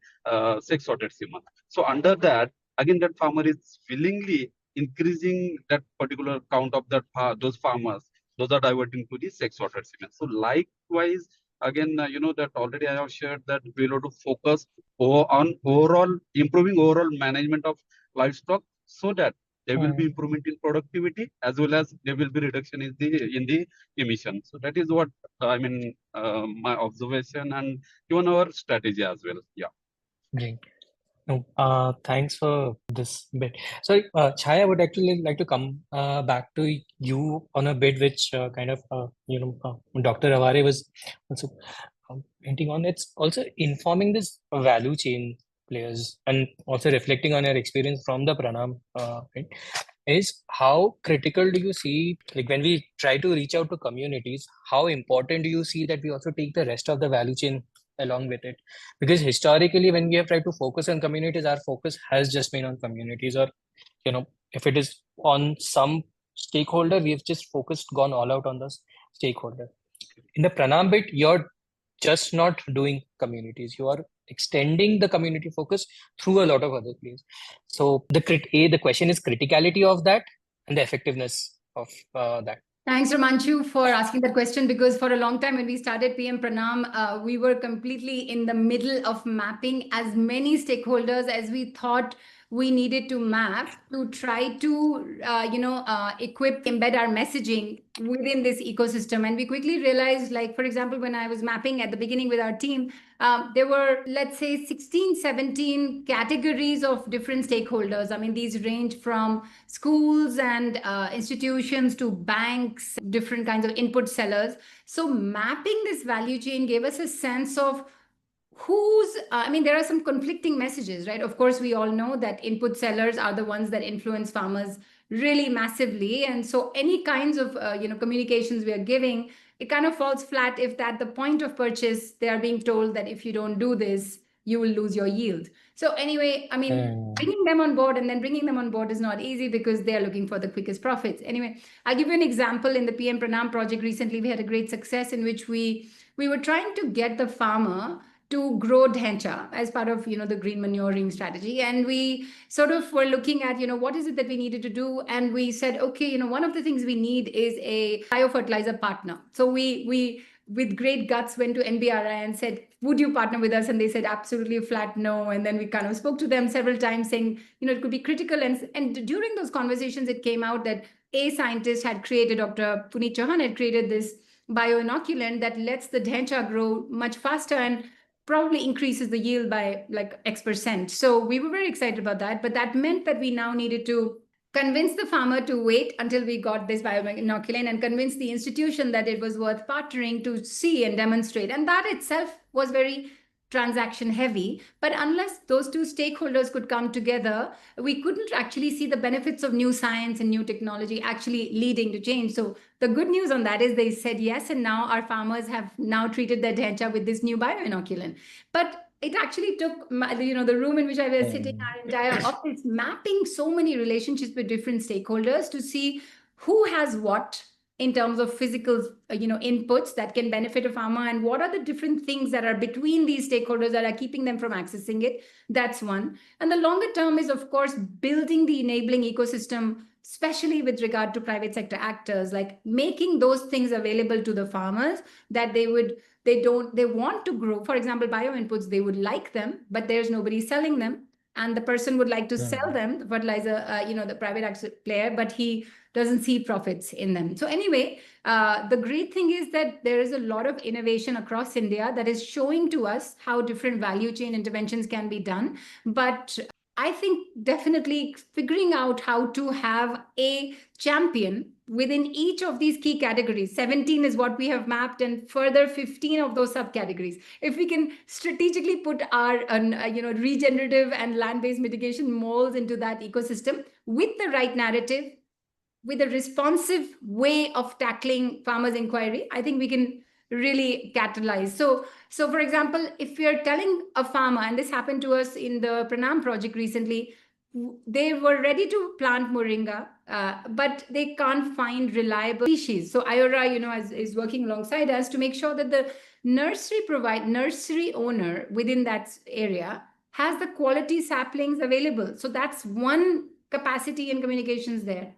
sex sorted semen. So under that, again, that farmer is willingly increasing that particular count of that those farmers. Those are diverting to the sex sorted semen. So likewise, again, that already I have shared that we have to focus on improving overall management of livestock, so that there will be improvement in productivity as well as there will be reduction in the emission. So that is what my observation and even our strategy as well. Yeah. Great. No, thanks for this bit. So, Chhaya, I would actually like to come back to you on a bit which Dr. Awari was also hinting on. It's also informing this value chain players and also reflecting on your experience from the Pranam, right? Is how critical do you see, like when we try to reach out to communities, how important do you see that we also take the rest of the value chain along with it? Because historically, when we have tried to focus on communities, our focus has just been on communities, or if it is on some stakeholder, we've just gone all out on the stakeholder. In the Pranam bit, you're just not doing communities, you are extending the community focus through a lot of other places. So the question is criticality of that and the effectiveness of that. Thanks, Ramanchu, for asking that question, because for a long time when we started PM Pranam, we were completely in the middle of mapping as many stakeholders as we thought we needed to map to try to, embed our messaging within this ecosystem. And we quickly realized, like, for example, when I was mapping at the beginning with our team, there were, let's say, 16, 17 categories of different stakeholders. I mean, these range from schools and institutions to banks, different kinds of input sellers. So mapping this value chain gave us a sense of there are some conflicting messages, right? Of course, we all know that input sellers are the ones that influence farmers really massively. And so any kinds of, communications we are giving, it kind of falls flat if at the point of purchase, they are being told that if you don't do this, you will lose your yield. So anyway, bringing them on board, and then bringing them on board is not easy because they are looking for the quickest profits. Anyway, I'll give you an example. In the PM Pranam project recently, we had a great success in which we were trying to get the farmer to grow dhencha as part of the green manuring strategy. And we sort of were looking at what is it that we needed to do, and we said, okay, one of the things we need is a biofertilizer partner. So we with great guts went to NBRI and said, would you partner with us? And they said absolutely flat no. And then we kind of spoke to them several times saying it could be critical. And during those conversations, it came out that a scientist had created, Dr. Puneet Chauhan had created this bioinoculant that lets the dhencha grow much faster and probably increases the yield by like X%. So we were very excited about that. But that meant that we now needed to convince the farmer to wait until we got this bioinoculant and convince the institution that it was worth partnering to see and demonstrate. And that itself was very transaction heavy. But unless those two stakeholders could come together, we couldn't actually see the benefits of new science and new technology actually leading to change. So the good news on that is they said yes, and now our farmers have now treated their dhencha with this new bioinoculant. But it actually took the room in which I was sitting, our entire office, mapping so many relationships with different stakeholders to see who has what in terms of physical inputs that can benefit a farmer, and what are the different things that are between these stakeholders that are keeping them from accessing it. That's one. And the longer term is, of course, building the enabling ecosystem, especially with regard to private sector actors, like making those things available to the farmers that they want to grow. For example, bioinputs, they would like them, but there's nobody selling them. And the person would like to sell them, the fertilizer, the private actor player, but he doesn't see profits in them. So anyway, the great thing is that there is a lot of innovation across India that is showing to us how different value chain interventions can be done. But I think definitely figuring out how to have a champion within each of these key categories, 17 is what we have mapped, and further 15 of those subcategories. If we can strategically put our regenerative and land-based mitigation molds into that ecosystem with the right narrative, with a responsive way of tackling farmers' inquiry, I think we can really catalyze. So for example, if we are telling a farmer, and this happened to us in the Pranam project recently, they were ready to plant moringa, but they can't find reliable species. So Iora, is working alongside us to make sure that the nursery owner within that area has the quality saplings available. So that's one capacity and communications there.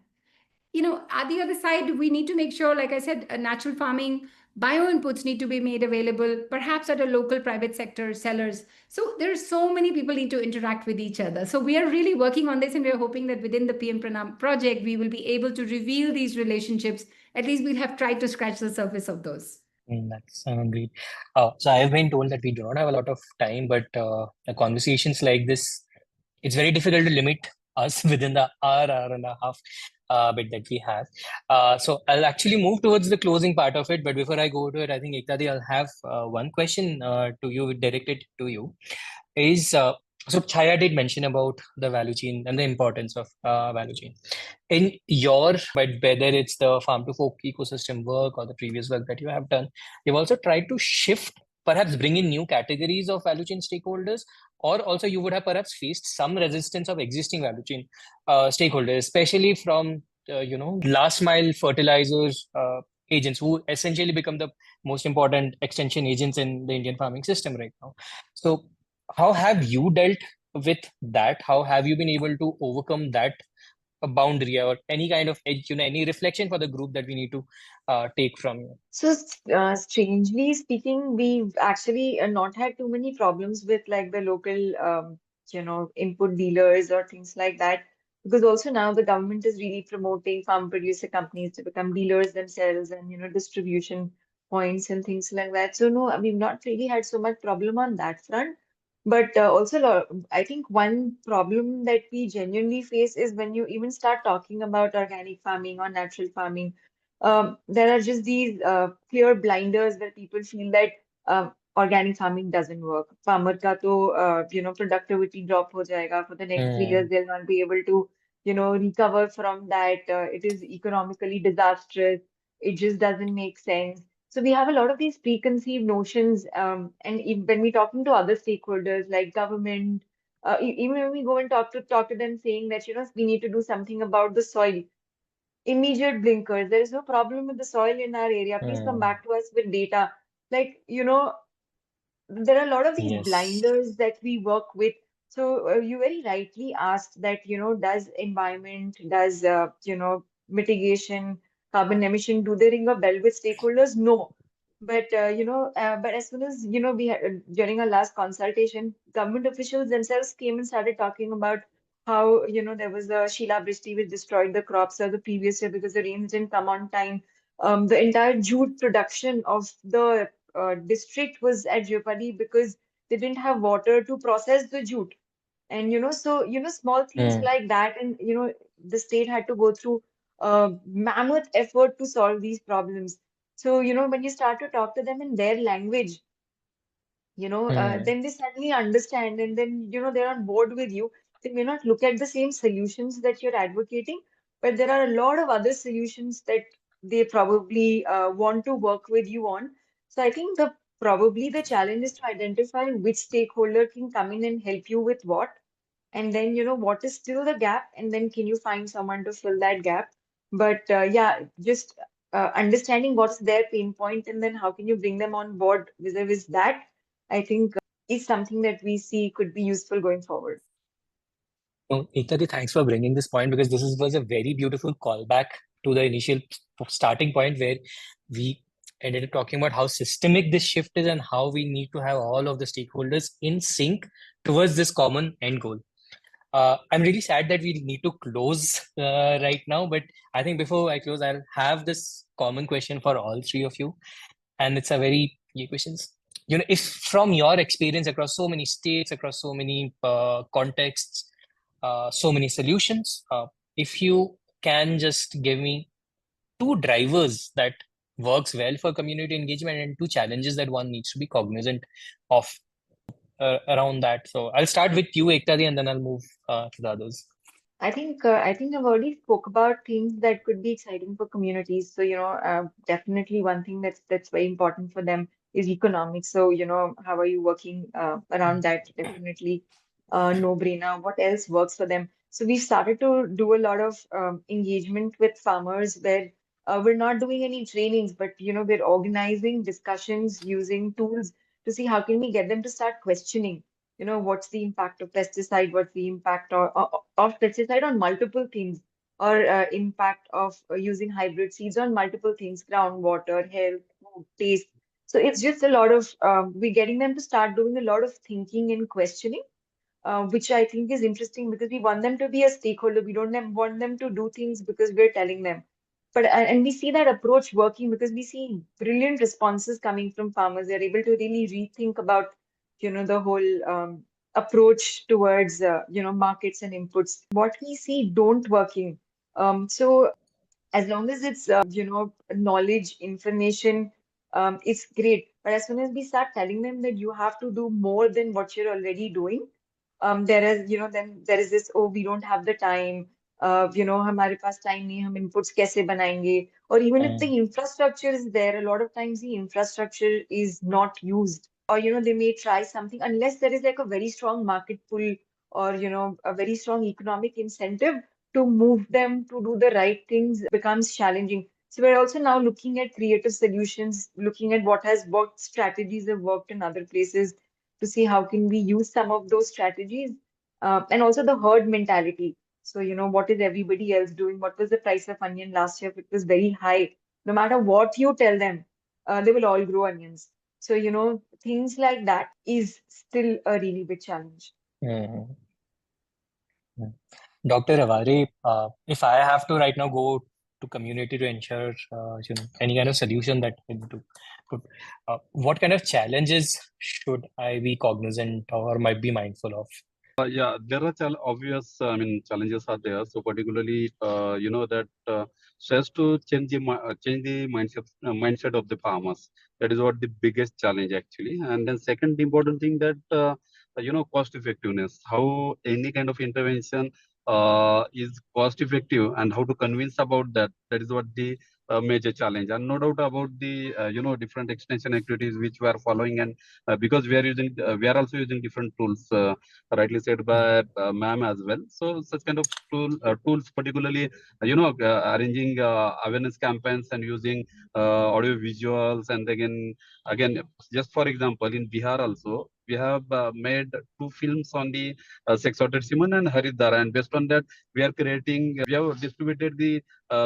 At the other side, we need to make sure, like I said, natural farming, bioinputs need to be made available, perhaps at a local private sector sellers. So there are so many people need to interact with each other. So we are really working on this, and we're hoping that within the PM Pranam project, we will be able to reveal these relationships. At least we'll have tried to scratch the surface of those. That's great. So I have been told that we do not have a lot of time, but conversations like this, it's very difficult to limit us within the hour and a half bit that we have. So I'll actually move towards the closing part of it. But before I go to it, I think Ekta, I'll have one question to you, directed to you. So Chhaya did mention about the value chain and the importance of value chain. In your, whether it's the farm to fork ecosystem work or the previous work that you have done, you've also tried to shift, perhaps bring in new categories of value chain stakeholders, or also you would have perhaps faced some resistance of existing value chain stakeholders, especially from last mile fertilizers agents, who essentially become the most important extension agents in the Indian farming system right now. So how have you dealt with that? How have you been able to overcome that boundary, or any kind of any reflection for the group that we need to take from you? So, strangely speaking, we've actually not had too many problems with like the local input dealers or things like that. Because also now the government is really promoting farm producer companies to become dealers themselves and, distribution points and things like that. So no, we've not really had so much problem on that front. But also, I think one problem that we genuinely face is when you even start talking about organic farming or natural farming, there are just these clear blinders where people feel that organic farming doesn't work. Farmer ka to, productivity drop ho jayega for the next 3 years. They'll not be able to, recover from that. It is economically disastrous. It just doesn't make sense. So we have a lot of these preconceived notions, and when we're talking to other stakeholders like government, even when we go and talk to them saying that we need to do something about the soil, immediate blinkers. There is no problem with the soil in our area. Please come back to us with data. Like, there are a lot of these Yes. blinders that we work with. So you very rightly asked that, does environment, does, mitigation, carbon emission, do they ring a bell with stakeholders? No. But, but as soon as, we had, during our last consultation, government officials themselves came and started talking about how, there was a Sheila Brishti which destroyed the crops of the previous year because the rains didn't come on time. The entire jute production of the district was at jeopardy because they didn't have water to process the jute. And so small things like that, and the state had to go through a mammoth effort to solve these problems. So when you start to talk to them in their language, then they suddenly understand, and then they're on board with you. They may not look at the same solutions that you're advocating, but there are a lot of other solutions that they probably want to work with you on. So I think the challenge is to identify which stakeholder can come in and help you with what, and then what is still the gap, and then can you find someone to fill that gap. But yeah, just understanding what's their pain point, and then how can you bring them on board vis-a-vis that, I think is something that we see could be useful going forward. No, Ekta, thanks for bringing this point because was a very beautiful callback to the initial starting point where we ended up talking about how systemic this shift is and how we need to have all of the stakeholders in sync towards this common end goal. I'm really sad that we need to close right now, but I think before I close, I'll have this common question for all three of you, and it's a very key questions. If from your experience across so many states, across so many contexts, so many solutions, if you can just give me two drivers that works well for community engagement and two challenges that one needs to be cognizant of around that. So I'll start with you, Ekta, and then I'll move to the others. I think I've already spoke about things that could be exciting for communities. So, definitely one thing that's very important for them is economics. So, how are you working around that? Definitely no-brainer. What else works for them? So we started to do a lot of engagement with farmers where we're not doing any trainings, but we're organizing discussions using tools to see how can we get them to start questioning. What's the impact of pesticide? What's the impact of pesticide on multiple things, or impact of using hybrid seeds on multiple things, groundwater, health, food, taste. So it's just a lot of, we're getting them to start doing a lot of thinking and questioning, which I think is interesting because we want them to be a stakeholder. We don't want them to do things because we're telling them. But and we see that approach working because we see brilliant responses coming from farmers. They're able to really rethink about, the whole approach towards, markets and inputs. What we see don't working. So as long as it's, knowledge, information, it's great. But as soon as we start telling them that you have to do more than what you're already doing, then there is this, oh, we don't have the time, हमारे पास time नहीं, हम inputs कैसे बनाएंगे? Or even if the infrastructure is there, a lot of times the infrastructure is not used. Or, they may try something unless there is like a very strong market pull or, a very strong economic incentive to move them to do the right things becomes challenging. So we're also now looking at creative solutions, looking at what has worked, strategies have worked in other places to see how can we use some of those strategies, and also the herd mentality. So, what is everybody else doing? What was the price of onion last year? If it was very high, no matter what you tell them, they will all grow onions. So, things like that is still a really big challenge. Mhm. Mm. Dr. Aware, if I have to right now go to community to ensure any kind of solution that we need to put, what kind of challenges should I be cognizant or might be mindful of? Yeah, there are obvious, challenges are there. So particularly, that stress to change the mindset of the farmers. That is what the biggest challenge actually. And then second important thing that cost effectiveness. How any kind of intervention is cost effective, and how to convince about that. That is what the major challenge. And no doubt about the different extension activities which we are following, and because we are also using different tools. Rightly said by ma'am as well. So such kind of tools, particularly arranging awareness campaigns and using audio visuals, and again, just for example, in Bihar also we have made 2 films on the sex-sorted semen and Haridara, and based on that we are creating. We have distributed the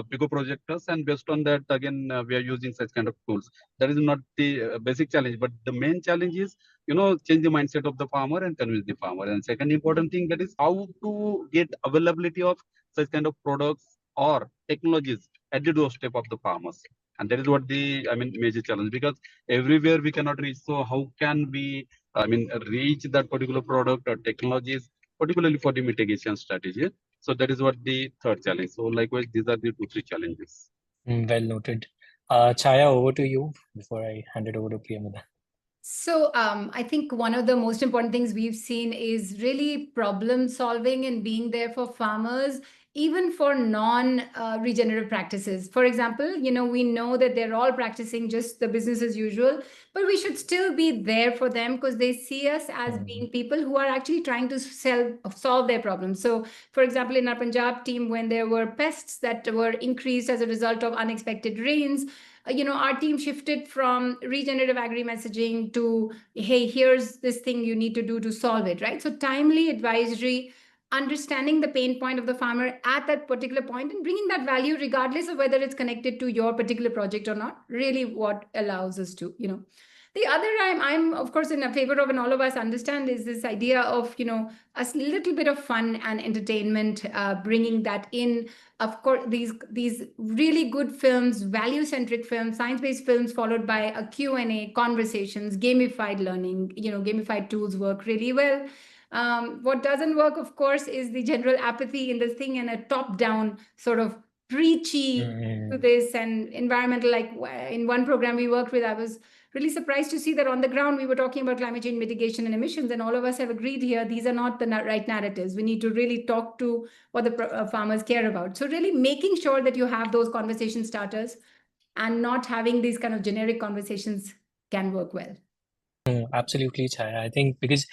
Pico projectors, and based on that again we are using such kind of tools. That is not the basic challenge, but the main challenge is change the mindset of the farmer and convince the farmer. And second important thing, that is how to get availability of such kind of products or technologies at the doorstep of the farmers. And that is what the major challenge, because everywhere we cannot reach. So how can we reach that particular product or technologies, particularly for the mitigation strategy? So that is what the third challenge. So likewise, these are the 2-3 challenges. Well noted. Chhaya, over to you before I hand it over to Priyamada. So I think one of the most important things we've seen is really problem solving and being there for farmers, even for non-regenerative practices. For example, we know that they're all practicing just the business as usual, but we should still be there for them because they see us as being people who are actually trying to solve their problems. So, for example, in our Punjab team, when there were pests that were increased as a result of unexpected rains, our team shifted from regenerative agri messaging to, hey, here's this thing you need to do to solve it, right? So timely advisory, understanding the pain point of the farmer at that particular point and bringing that value regardless of whether it's connected to your particular project or not, really what allows us to, The other I'm of course in a favor of, and all of us understand, is this idea of, a little bit of fun and entertainment, bringing that in. Of course, these really good films, value-centric films, science-based films, followed by a Q&A, conversations, gamified learning, gamified tools work really well. What doesn't work, of course, is the general apathy in this thing and a top-down sort of preachy to this and environmental. Like in one program we worked with, I was really surprised to see that on the ground we were talking about climate change mitigation and emissions, and all of us have agreed here these are not the right narratives. We need to really talk to what the farmers care about. So really making sure that you have those conversation starters and not having these kind of generic conversations can work well. Absolutely, Chhaya. I think because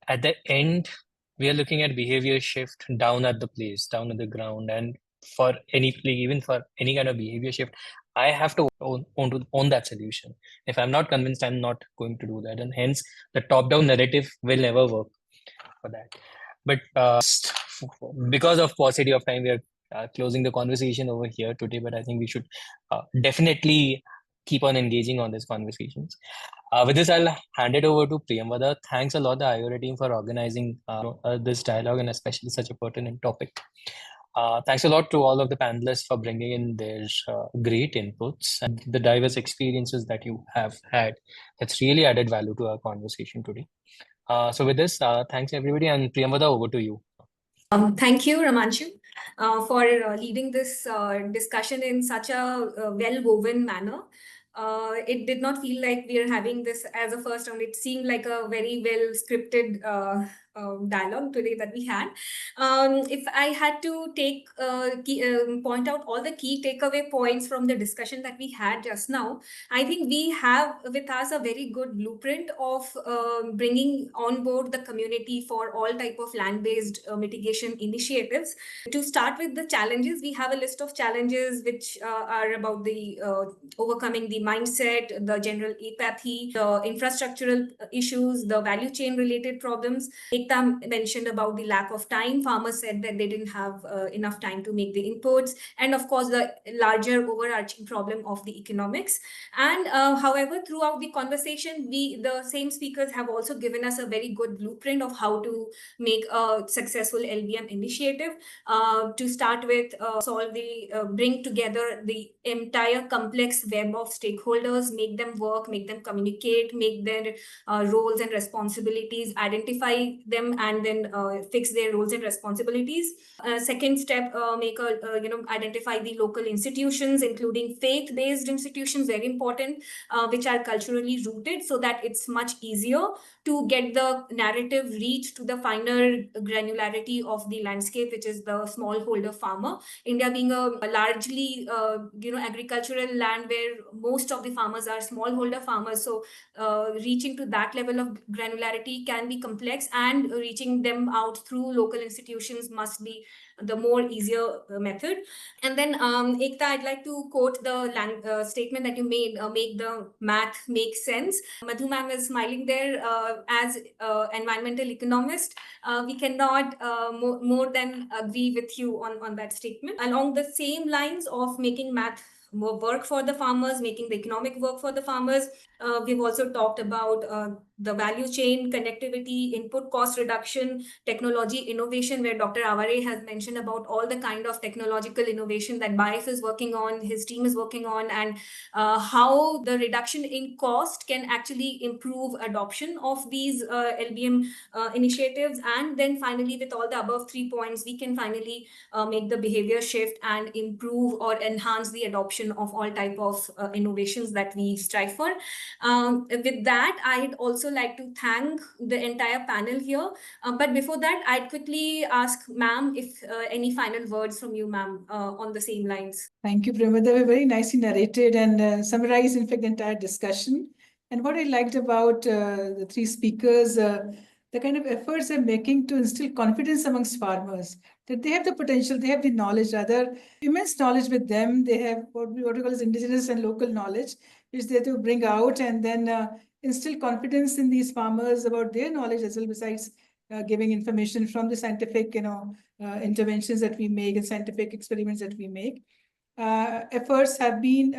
at the end, we are looking at behavior shift down at the place, down at the ground. And for even for any kind of behavior shift, I have to own that solution. If I'm not convinced, I'm not going to do that. And hence, the top-down narrative will never work for that. But because of paucity of time, we are closing the conversation over here today. But I think we should definitely keep on engaging on these conversations. With this, I'll hand it over to Priyamada. Thanks a lot, the Iora team, for organizing this dialogue and especially such a pertinent topic. Thanks a lot to all of the panelists for bringing in their great inputs and the diverse experiences that you have had. That's really added value to our conversation today. So with this, thanks everybody, and Priyamada, over to you. Thank you, Ramanshu, for leading this discussion in such a well-woven manner. It did not feel like we are having this as a first round. It seemed like a very well scripted dialogue today that we had. If I had to point out all the key takeaway points from the discussion that we had just now, I think we have with us a very good blueprint of bringing on board the community for all type of land-based mitigation initiatives. To start with the challenges, we have a list of challenges which are about the overcoming the mindset, the general apathy, the infrastructural issues, the value chain related problems. Ekta Ekta mentioned about the lack of time. Farmers said that they didn't have enough time to make the inputs, and of course the larger overarching problem of the economics. And however, throughout the conversation, the same speakers have also given us a very good blueprint of how to make a successful LBM initiative. To start with, bring together the entire complex web of stakeholders, make them work, make them communicate, make their roles and responsibilities, identify them, and then fix their roles and responsibilities. Second step, identify the local institutions, including faith-based institutions, very important, which are culturally rooted, so that it's much easier to get the narrative reach to the finer granularity of the landscape, which is the smallholder farmer. India being a largely agricultural land where most of the farmers are smallholder farmers, so reaching to that level of granularity can be complex, and reaching them out through local institutions must be the more easier method. And then Ekta, I'd like to quote the statement that you made, make the math make sense. Madhu ma'am is smiling there. As environmental economist, we cannot more than agree with you on that statement. Along the same lines of making math more work for the farmers, making the economic work for the farmers, we've also talked about the value chain, connectivity, input cost reduction, technology innovation, where Dr. Aware has mentioned about all the kind of technological innovation that BAIF is working on, his team is working on, and how the reduction in cost can actually improve adoption of these LBM initiatives. And then finally, with all the above 3 points, we can finally make the behavior shift and improve or enhance the adoption of all type of innovations that we strive for. With that, I'd also like to thank the entire panel here. But before that, I'd quickly ask ma'am if any final words from you, ma'am, on the same lines. Thank you, Prema. They were very nicely narrated and summarized, in fact, the entire discussion. And what I liked about the three speakers, the kind of efforts they're making to instill confidence amongst farmers, that they have the potential, they have the knowledge, rather immense knowledge with them. They have what we call as indigenous and local knowledge, which they have to bring out and then instill confidence in these farmers about their knowledge as well, besides giving information from the scientific, interventions that we make and scientific experiments that we make. Efforts have been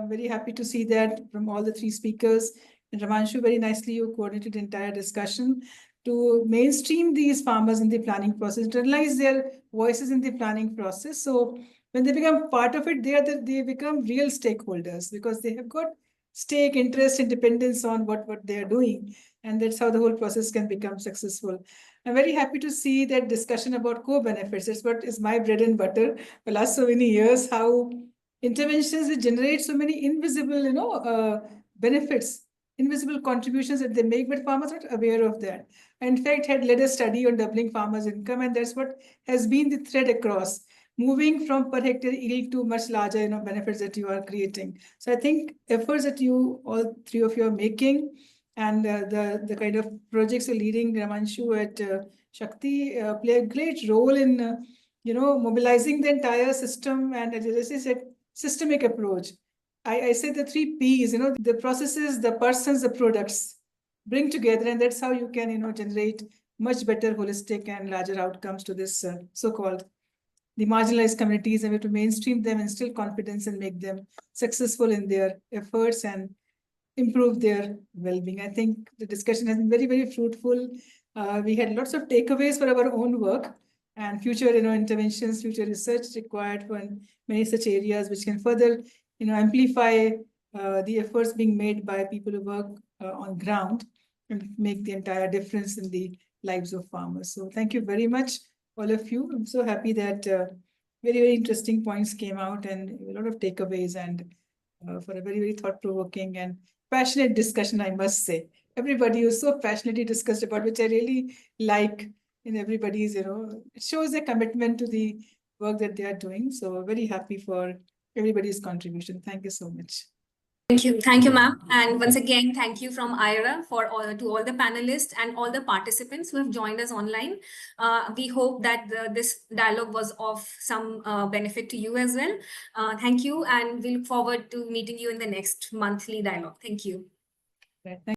very happy to see that from all the three speakers. And Ramanshu, very nicely you coordinated the entire discussion to mainstream these farmers in the planning process, internalize their voices in the planning process. So when they become part of it, they become real stakeholders because they have got stake, interest, and dependence on what they're doing. And that's how the whole process can become successful. I'm very happy to see that discussion about co-benefits. That's what is my bread and butter for last so many years, how interventions that generate so many invisible, benefits, invisible contributions that they make, but farmers are not aware of that. I, in fact, had led a study on doubling farmers' income, and that's what has been the thread across, moving from per hectare yield to much larger, benefits that you are creating. So I think efforts that all three of you are making, and the kind of projects you're leading, Ramanshu at Shakti, play a great role in, mobilizing the entire system and, as I said, systemic approach. I say the 3 Ps, the processes, the persons, the products, bring together, and that's how you can, generate much better holistic and larger outcomes to this so-called the marginalized communities, and we have to mainstream them, instill confidence, and make them successful in their efforts and improve their well-being. I think the discussion has been very, very fruitful. We had lots of takeaways for our own work and future, interventions, future research required for many such areas, which can further, amplify the efforts being made by people who work on ground and make the entire difference in the lives of farmers. So thank you very much, all of you. I'm so happy that very, very interesting points came out and a lot of takeaways, and for a very, very thought-provoking and passionate discussion, I must say. Everybody was so passionately discussed about, which I really like in everybody's, it shows their commitment to the work that they are doing. So very happy for everybody's contribution. Thank you so much. Thank you, ma'am. And once again, thank you from Iora to all the panelists and all the participants who have joined us online. We hope that this dialogue was of some benefit to you as well. Thank you, and we look forward to meeting you in the next monthly dialogue. Thank you. Right.